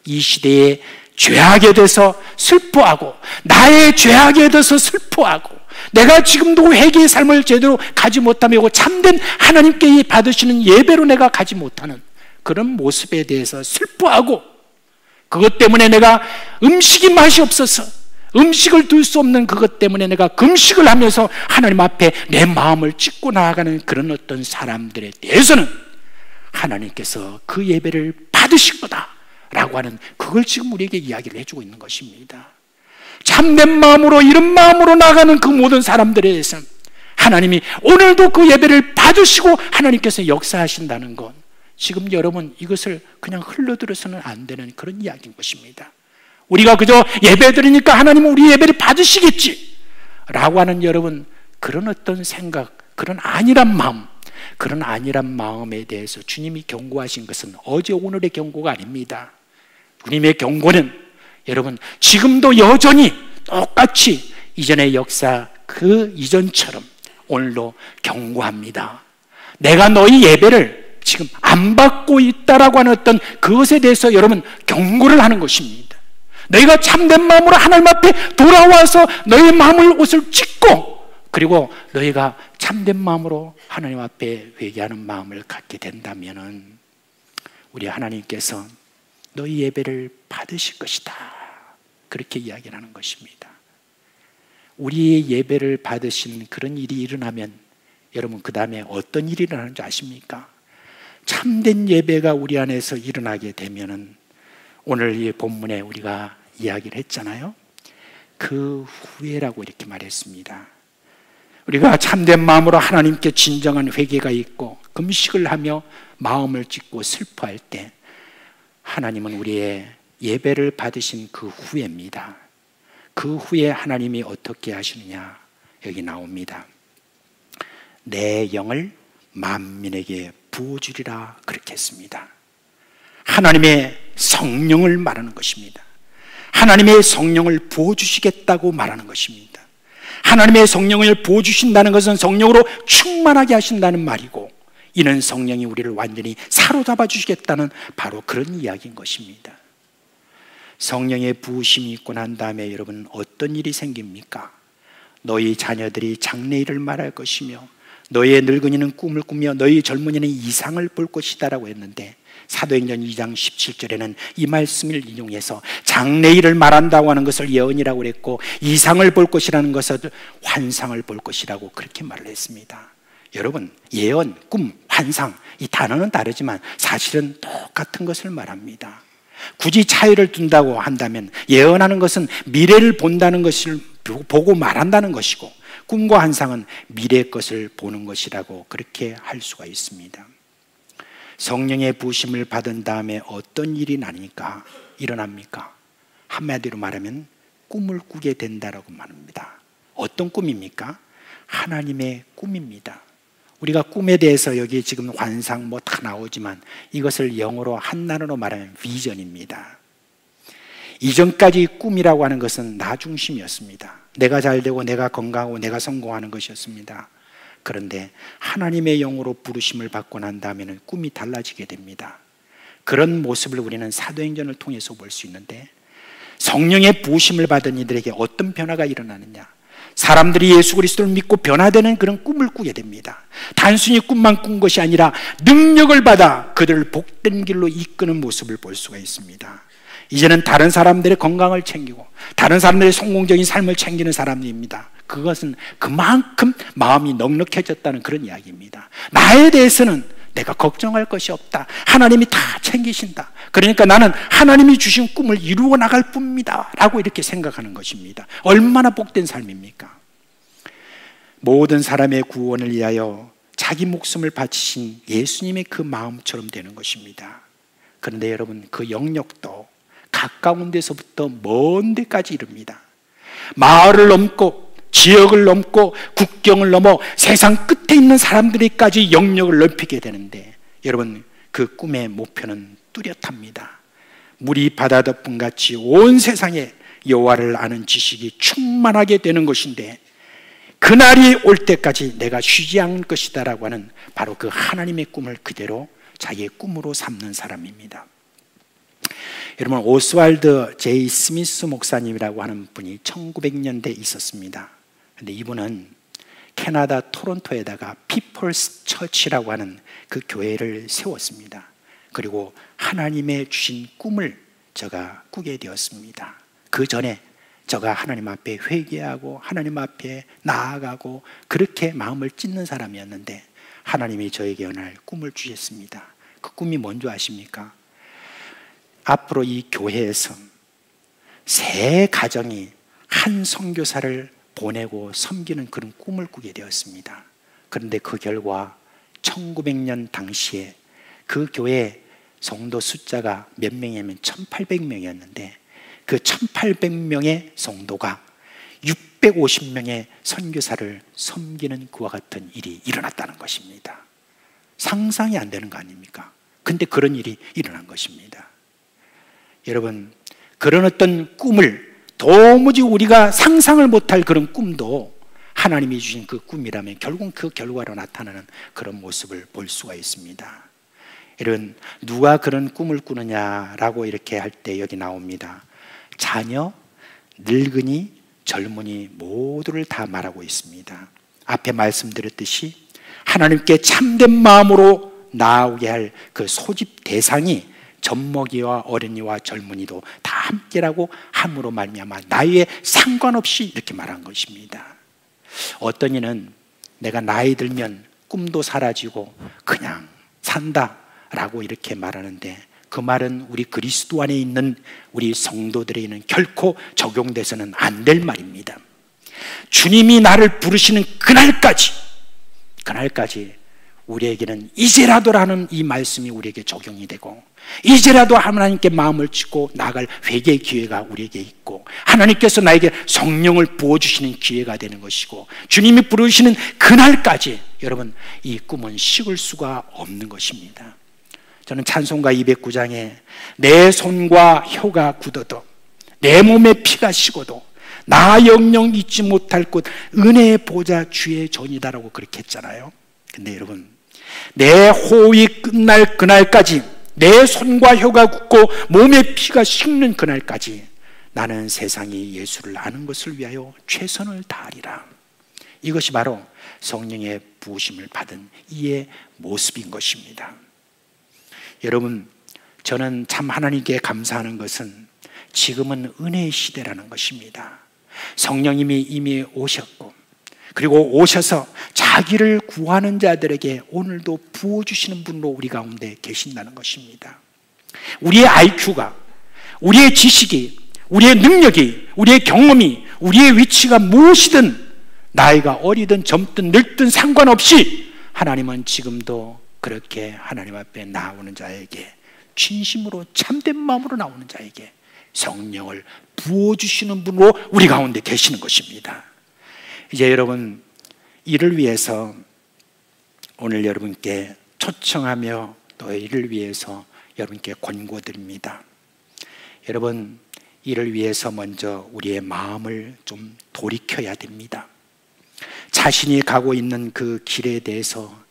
[SPEAKER 5] 이 시대에 죄악에 대해서 슬퍼하고, 나의 죄악에 대해서 슬퍼하고, 내가 지금도 회개의 삶을 제대로 가지 못하며 참된 하나님께 받으시는 예배로 내가 가지 못하는 그런 모습에 대해서 슬퍼하고, 그것 때문에 내가 음식이 맛이 없어서 음식을 둘 수 없는 그것 때문에 내가 금식을 하면서 하나님 앞에 내 마음을 찢고 나아가는 그런 어떤 사람들에 대해서는 하나님께서 그 예배를 받으실 거다 라고 하는, 그걸 지금 우리에게 이야기를 해주고 있는 것입니다. 참된 마음으로, 이런 마음으로 나가는 그 모든 사람들에 대해서는 하나님이 오늘도 그 예배를 받으시고 하나님께서 역사하신다는 것, 지금 여러분 이것을 그냥 흘러들어서는 안 되는 그런 이야기인 것입니다. 우리가 그저 예배 드리니까 하나님은 우리 예배를 받으시겠지 라고 하는 여러분 그런 어떤 생각, 그런 안일한 마음에 대해서 주님이 경고하신 것은 어제 오늘의 경고가 아닙니다. 주님의 경고는 여러분 지금도 여전히 똑같이 이전의 역사 그 이전처럼 오늘도 경고합니다. 내가 너희 예배를 지금 안 받고 있다라고 하는 어떤 그것에 대해서 여러분 경고를 하는 것입니다. 너희가 참된 마음으로 하나님 앞에 돌아와서 너희의 마음을 옷을 찢고, 그리고 너희가 참된 마음으로 하나님 앞에 회개하는 마음을 갖게 된다면은 우리 하나님께서 너희 예배를 받으실 것이다, 그렇게 이야기를 하는 것입니다. 우리의 예배를 받으신 그런 일이 일어나면 여러분 그 다음에 어떤 일이 일어나는 줄 아십니까? 참된 예배가 우리 안에서 일어나게 되면은 오늘 이 본문에 우리가 이야기를 했잖아요. 그 후에라고 이렇게 말했습니다. 우리가 참된 마음으로 하나님께 진정한 회개가 있고 금식을 하며 마음을 찢고 슬퍼할 때 하나님은 우리의 예배를 받으신 그 후에입니다. 그 후에 하나님이 어떻게 하시느냐, 여기 나옵니다. 내 영을 만민에게 부어주리라, 그렇게 했습니다. 하나님의 성령을 말하는 것입니다. 하나님의 성령을 부어주시겠다고 말하는 것입니다. 하나님의 성령을 부어주신다는 것은 성령으로 충만하게 하신다는 말이고, 이는 성령이 우리를 완전히 사로잡아 주시겠다는 바로 그런 이야기인 것입니다. 성령의 부으심이 있고 난 다음에 여러분 어떤 일이 생깁니까? 너희 자녀들이 장래일을 말할 것이며 너희의 늙은이는 꿈을 꾸며 너희 젊은이는 이상을 볼 것이다 라고 했는데, 사도행전 2장 17절에는 이 말씀을 인용해서 장래일을 말한다고 하는 것을 예언이라고 그랬고, 이상을 볼 것이라는 것을 환상을 볼 것이라고 그렇게 말을 했습니다. 여러분, 예언, 꿈, 환상, 이 단어는 다르지만 사실은 똑같은 것을 말합니다. 굳이 차이를 둔다고 한다면 예언하는 것은 미래를 본다는 것을 보고 말한다는 것이고, 꿈과 환상은 미래의 것을 보는 것이라고 그렇게 할 수가 있습니다. 성령의 부으심을 받은 다음에 어떤 일이 일어납니까? 한마디로 말하면 꿈을 꾸게 된다라고 말합니다. 어떤 꿈입니까? 하나님의 꿈입니다. 우리가 꿈에 대해서 여기 지금 환상 뭐 다 나오지만 이것을 영어로 한나라로 말하면 비전입니다. 이전까지 꿈이라고 하는 것은 나 중심이었습니다. 내가 잘되고 내가 건강하고 내가 성공하는 것이었습니다. 그런데 하나님의 영으로 부르심을 받고 난 다음에는 꿈이 달라지게 됩니다. 그런 모습을 우리는 사도행전을 통해서 볼 수 있는데, 성령의 부으심을 받은 이들에게 어떤 변화가 일어나느냐, 사람들이 예수 그리스도를 믿고 변화되는 그런 꿈을 꾸게 됩니다. 단순히 꿈만 꾼 것이 아니라 능력을 받아 그들을 복된 길로 이끄는 모습을 볼 수가 있습니다. 이제는 다른 사람들의 건강을 챙기고 다른 사람들의 성공적인 삶을 챙기는 사람입니다. 그것은 그만큼 마음이 넉넉해졌다는 그런 이야기입니다. 나에 대해서는 내가 걱정할 것이 없다. 하나님이 다 챙기신다. 그러니까 나는 하나님이 주신 꿈을 이루어 나갈 뿐입니다 라고 이렇게 생각하는 것입니다. 얼마나 복된 삶입니까? 모든 사람의 구원을 위하여 자기 목숨을 바치신 예수님의 그 마음처럼 되는 것입니다. 그런데 여러분, 그 영역도 가까운 데서부터 먼 데까지 이릅니다. 마을을 넘고 지역을 넘고 국경을 넘어 세상 끝에 있는 사람들에까지 영역을 넓히게 되는데, 여러분, 그 꿈의 목표는 뚜렷합니다. 물이 바다 덮음같이 온 세상에 여호와를 아는 지식이 충만하게 되는 것인데, 그날이 올 때까지 내가 쉬지 않을 것이다 라고 하는 바로 그 하나님의 꿈을 그대로 자기의 꿈으로 삼는 사람입니다. 여러분, 오스왈드 제이 스미스 목사님이라고 하는 분이 1900년대에 있었습니다. 근데 이분은 캐나다 토론토에다가 피플스 처치라고 하는 그 교회를 세웠습니다. 그리고 하나님의 주신 꿈을 저가 꾸게 되었습니다. 그 전에 저가 하나님 앞에 회개하고 하나님 앞에 나아가고 그렇게 마음을 찢는 사람이었는데, 하나님이 저에게 어느 날 꿈을 주셨습니다. 그 꿈이 뭔지 아십니까? 앞으로 이 교회에서 세 가정이 한 선교사를 보내고 섬기는 그런 꿈을 꾸게 되었습니다. 그런데 그 결과 1900년 당시에 그 교회 성도 숫자가 몇 명이냐면 1800명이었는데 그 1800명의 성도가 650명의 선교사를 섬기는 그와 같은 일이 일어났다는 것입니다. 상상이 안 되는 거 아닙니까? 근데 그런 일이 일어난 것입니다. 여러분, 그런 어떤 꿈을 도무지 우리가 상상을 못할 그런 꿈도 하나님이 주신 그 꿈이라면 결국 그 결과로 나타나는 그런 모습을 볼 수가 있습니다. 여러분, 누가 그런 꿈을 꾸느냐라고 이렇게 할 때 여기 나옵니다. 자녀, 늙은이, 젊은이 모두를 다 말하고 있습니다. 앞에 말씀드렸듯이 하나님께 참된 마음으로 나아오게 할 그 소집 대상이 젖먹이와 어린이와 젊은이도 다 함께라고 함으로 말미암아 나이에 상관없이 이렇게 말한 것입니다. 어떤 이는 내가 나이 들면 꿈도 사라지고 그냥 산다라고 이렇게 말하는데, 그 말은 우리 그리스도 안에 있는 우리 성도들에게는 결코 적용돼서는 안 될 말입니다. 주님이 나를 부르시는 그날까지 우리에게는 이제라도라는 이 말씀이 우리에게 적용이 되고, 이제라도 하나님께 마음을 찢고 나갈 회개의 기회가 우리에게 있고, 하나님께서 나에게 성령을 부어주시는 기회가 되는 것이고, 주님이 부르시는 그날까지 여러분, 이 꿈은 식을 수가 없는 것입니다. 저는 찬송가 209장에 내 손과 혀가 굳어도 내 몸에 피가 식어도 나 영영 잊지 못할 곳 은혜의 보좌 주의 전이다라고 그렇게 했잖아요. 근데 여러분, 내 호흡이 끝날 그날까지, 내 손과 혀가 굳고 몸에 피가 식는 그날까지 나는 세상이 예수를 아는 것을 위하여 최선을 다하리라. 이것이 바로 성령의 부으심을 받은 이의 모습인 것입니다. 여러분, 저는 참 하나님께 감사하는 것은 지금은 은혜의 시대라는 것입니다. 성령님이 이미 오셨고, 그리고 오셔서 자기를 구하는 자들에게 오늘도 부어주시는 분으로 우리 가운데 계신다는 것입니다. 우리의 IQ가, 우리의 지식이, 우리의 능력이, 우리의 경험이, 우리의 위치가 무엇이든 나이가 어리든 젊든 늙든 상관없이 하나님은 지금도 그렇게 하나님 앞에 나오는 자에게, 진심으로 참된 마음으로 나오는 자에게 성령을 부어주시는 분으로 우리 가운데 계시는 것입니다. 이제 여러분, 이를 위해서 오늘 여러분께 초청하며 또 이를 위해서 여러분께 권고드립니다. 여러분, 이를 위해서 먼저 우리의 마음을 좀 돌이켜야 됩니다. 자신이 가고 있는 그 길에 대해서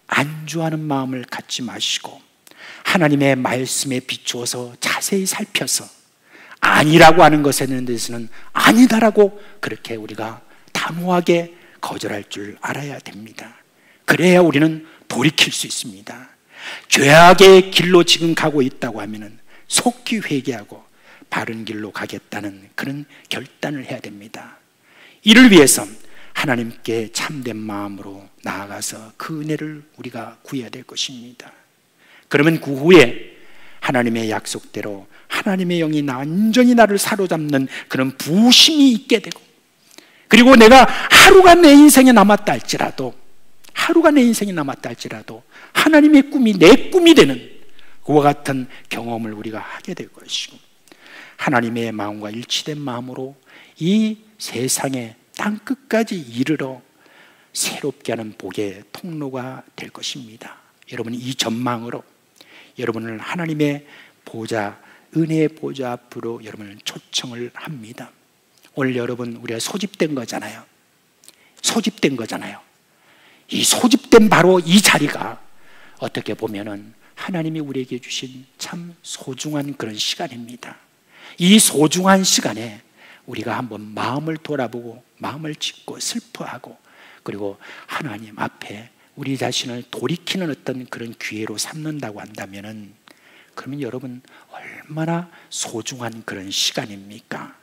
[SPEAKER 5] 안주하는 마음을 갖지 마시고 하나님의 말씀에 비추어서 자세히 살펴서 아니라고 하는 것에 대해서는 아니다라고 그렇게 우리가 단호하게 거절할 줄 알아야 됩니다. 그래야 우리는 돌이킬 수 있습니다. 죄악의 길로 지금 가고 있다고 하면 속히 회개하고 바른 길로 가겠다는 그런 결단을 해야 됩니다. 이를 위해서 하나님께 참된 마음으로 나아가서 그 은혜를 우리가 구해야 될 것입니다. 그러면 그 후에 하나님의 약속대로 하나님의 영이 완전히 나를 사로잡는 그런 부심이 있게 되고, 그리고 내가 하루가 내 인생에 남았다 할지라도 하나님의 꿈이 내 꿈이 되는 그와 같은 경험을 우리가 하게 될 것이고, 하나님의 마음과 일치된 마음으로 이 세상의 땅끝까지 이르러 새롭게 하는 복의 통로가 될 것입니다. 여러분, 이 전망으로 여러분을 하나님의 보좌, 은혜의 보좌 앞으로 여러분을 초청을 합니다. 오늘 여러분, 우리가 소집된 거잖아요. 이 소집된 바로 이 자리가 어떻게 보면은 하나님이 우리에게 주신 참 소중한 그런 시간입니다. 이 소중한 시간에 우리가 한번 마음을 돌아보고 마음을 찢고 슬퍼하고, 그리고 하나님 앞에 우리 자신을 돌이키는 어떤 그런 기회로 삼는다고 한다면은, 그러면 여러분 얼마나 소중한 그런 시간입니까?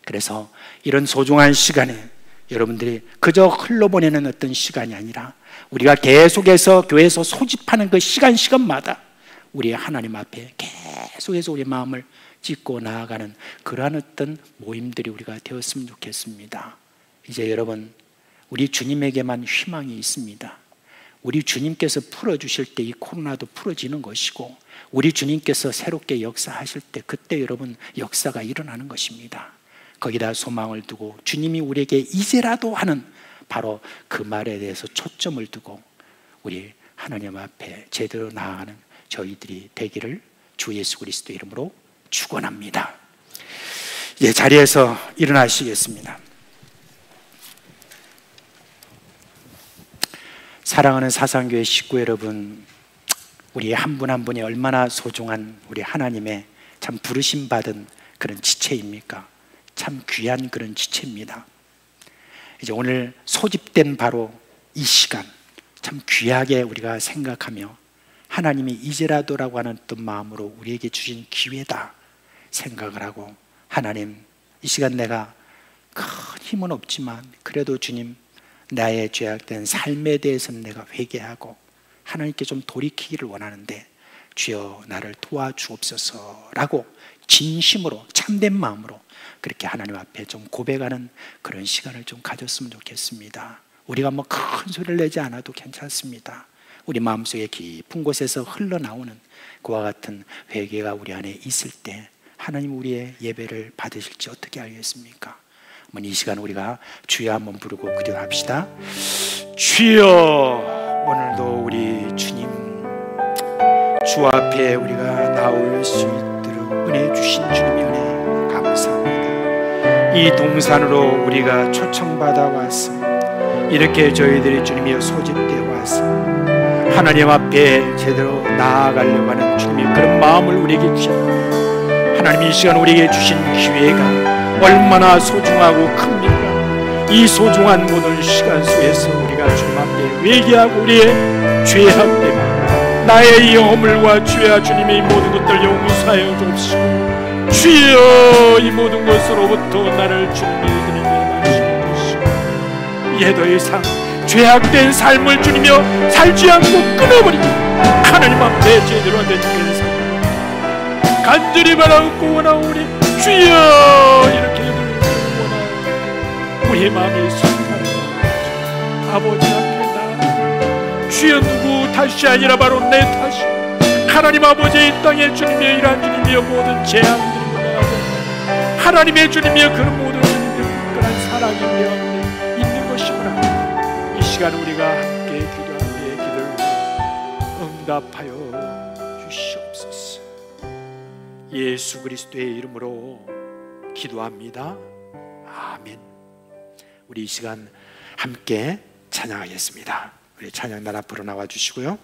[SPEAKER 5] 그래서 이런 소중한 시간에 여러분들이 그저 흘러보내는 어떤 시간이 아니라 우리가 계속해서 교회에서 소집하는 그 시간마다 우리 하나님 앞에 계속해서 우리 마음을 찢고 나아가는 그러한 어떤 모임들이 우리가 되었으면 좋겠습니다. 이제 여러분, 우리 주님에게만 희망이 있습니다. 우리 주님께서 풀어주실 때 이 코로나도 풀어지는 것이고, 우리 주님께서 새롭게 역사하실 때 그때 여러분 역사가 일어나는 것입니다. 거기다 소망을 두고 주님이 우리에게 이제라도 하는 바로 그 말에 대해서 초점을 두고 우리 하나님 앞에 제대로 나아가는 저희들이 되기를 주 예수 그리스도 이름으로 축원합니다. 예, 자리에서 일어나시겠습니다. 사랑하는 사상교회 식구 여러분, 우리 한 분 한 분이 얼마나 소중한 우리 하나님의 참 부르심 받은 그런 지체입니까? 참 귀한 그런 지체입니다. 이제 오늘 소집된 바로 이 시간 참 귀하게 우리가 생각하며 하나님이 이제라도라고 하는 어떤 마음으로 우리에게 주신 기회다 생각을 하고, 하나님, 이 시간 내가 큰 힘은 없지만 그래도 주님, 나의 죄악된 삶에 대해서는 내가 회개하고 하나님께 좀 돌이키기를 원하는데 주여 나를 도와주옵소서라고 진심으로 참된 마음으로 그렇게 하나님 앞에 좀 고백하는 그런 시간을 좀 가졌으면 좋겠습니다. 우리가 뭐 큰 소리를 내지 않아도 괜찮습니다. 우리 마음속에 깊은 곳에서 흘러나오는 그와 같은 회개가 우리 안에 있을 때 하나님 우리의 예배를 받으실지 어떻게 알겠습니까? 이 시간 우리가 주여 한번 부르고 기도합시다. 주여, 오늘도 우리 주님 주 앞에 우리가 나올 수 있도록 은혜 주신 주님의 은혜 감사합니다. 이 동산으로 우리가 초청받아 왔어. 이렇게 저희들이 주님이여 소집되어 왔어. 하나님 앞에 제대로 나아가려고 하는 주님의 그런 마음을 우리에게 주셨고, 하나님 이 시간 우리에게 주신 기회가 얼마나 소중하고 큽니까? 이 소중한 모든 시간 속에서 우리가 주님 앞에 회개하고 우리의 죄악 때문에 나의 이 허물과 죄와 주님의 이 모든 것들 용서하여 주옵시고, 주여 이 모든 것으로부터 나를 주님의 이름에 막으시옵시고, 이제 더 이상 죄악된 삶을 주님이여 살지 않고 끊어버리고 하나님 앞에 제대로 된 삶을 간절히 바라고 원하오니 주여, 이렇게 원하오니 우리의 마음이 순탄하고 아버지 앞에 나아가 주여, 누구 탓이 아니라 바로 내 탓이 하나님 아버지 이 땅에 주님의 일한 주님이여 모든 재앙들이 몰아가고 하나님의 주님이여 그런 모든 주님의 특별한 사랑이 우리 가운데 있는 것이구나. 이 시간 우리가 함께 기도한 우리의 기도를 응답하여 주시옵소서. 예수 그리스도의 이름으로 기도합니다. 아멘. 우리 이 시간 함께 찬양하겠습니다. 우리 찬양단 앞으로 나와 주시고요.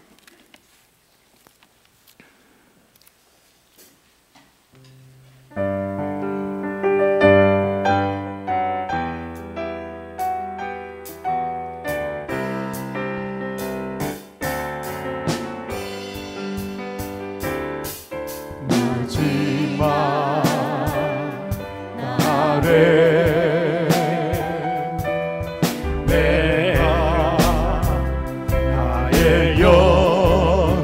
[SPEAKER 4] 내 영으로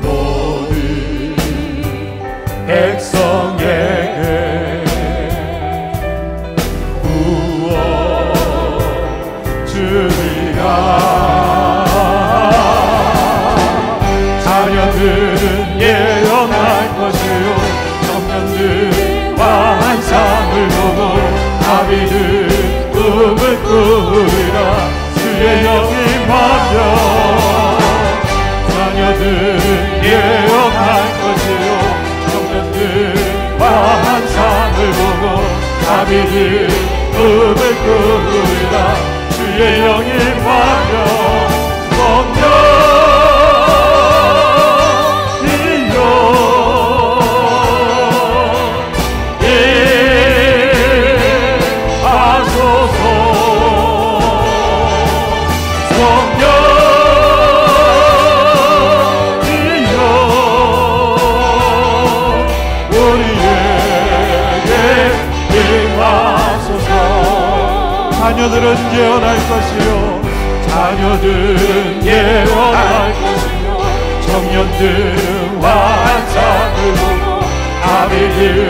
[SPEAKER 4] 모든 백성에게 구원 주리라. 자녀들은 예언할 것이요 청년들과 환상을 보고 아비들 꿈을 꾸리라. 주의 영이 임하며 자녀들은 예언할 것이요 청년들과 환상을 보고 아비들 꿈을 꾸리라. 주의 영이 임하며 성령이여 하소서. 성령이여 우리에게 임하소서. 자녀들은 예언할 것이요 자녀들은 예언할 것이요 청년들은 환상을 보고 아비들은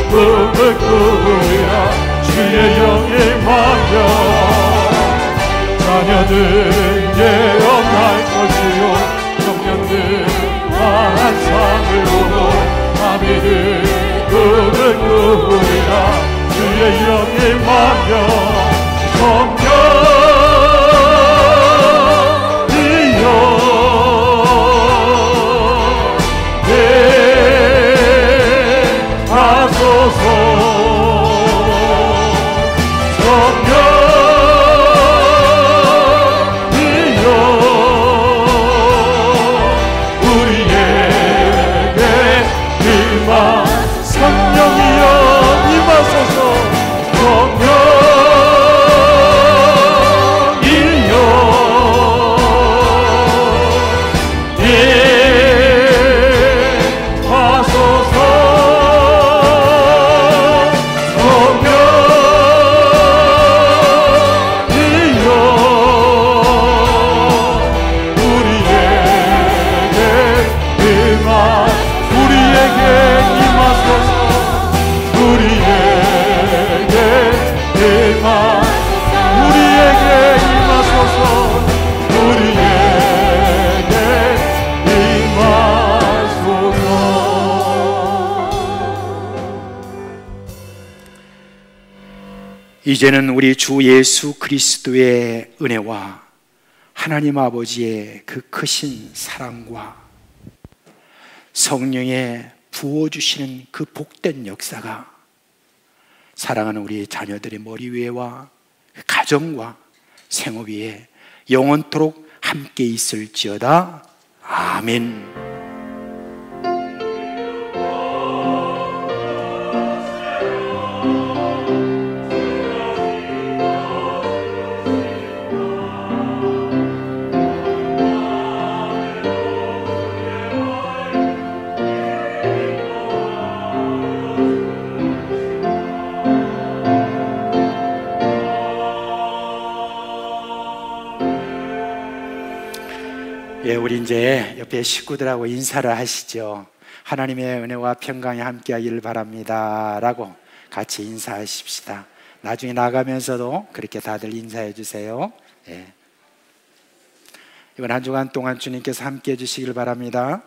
[SPEAKER 4] 꿈을 꾸리라. 주의 영이 임하며 자녀들은 예언할 것이요 청년들은 환상을 보고 아비들 꿈을 꾸리라. 주의 영이 임하며 성령이여 하소서. 성령이여 우리에게 성령이여 임하소서. 성령이여 하소서. 성령이여 우리에게 임하소서. 우리에게 임하소서. 우리에게 임하소서.
[SPEAKER 5] 이제는 우리 주 예수 그리스도의 은혜와 하나님 아버지의 그 크신 사랑과 성령의 부어주시는 그 복된 역사가 사랑하는 우리 자녀들의 머리 위에와 가정과 생업 위에 영원토록 함께 있을지어다. 아멘. 우리 이제 옆에 식구들하고 인사를 하시죠. 하나님의 은혜와 평강이 함께하기를 바랍니다 라고 같이 인사하십시다. 나중에 나가면서도 그렇게 다들 인사해 주세요. 이번 한 주간 동안 주님께서 함께해 주시길 바랍니다.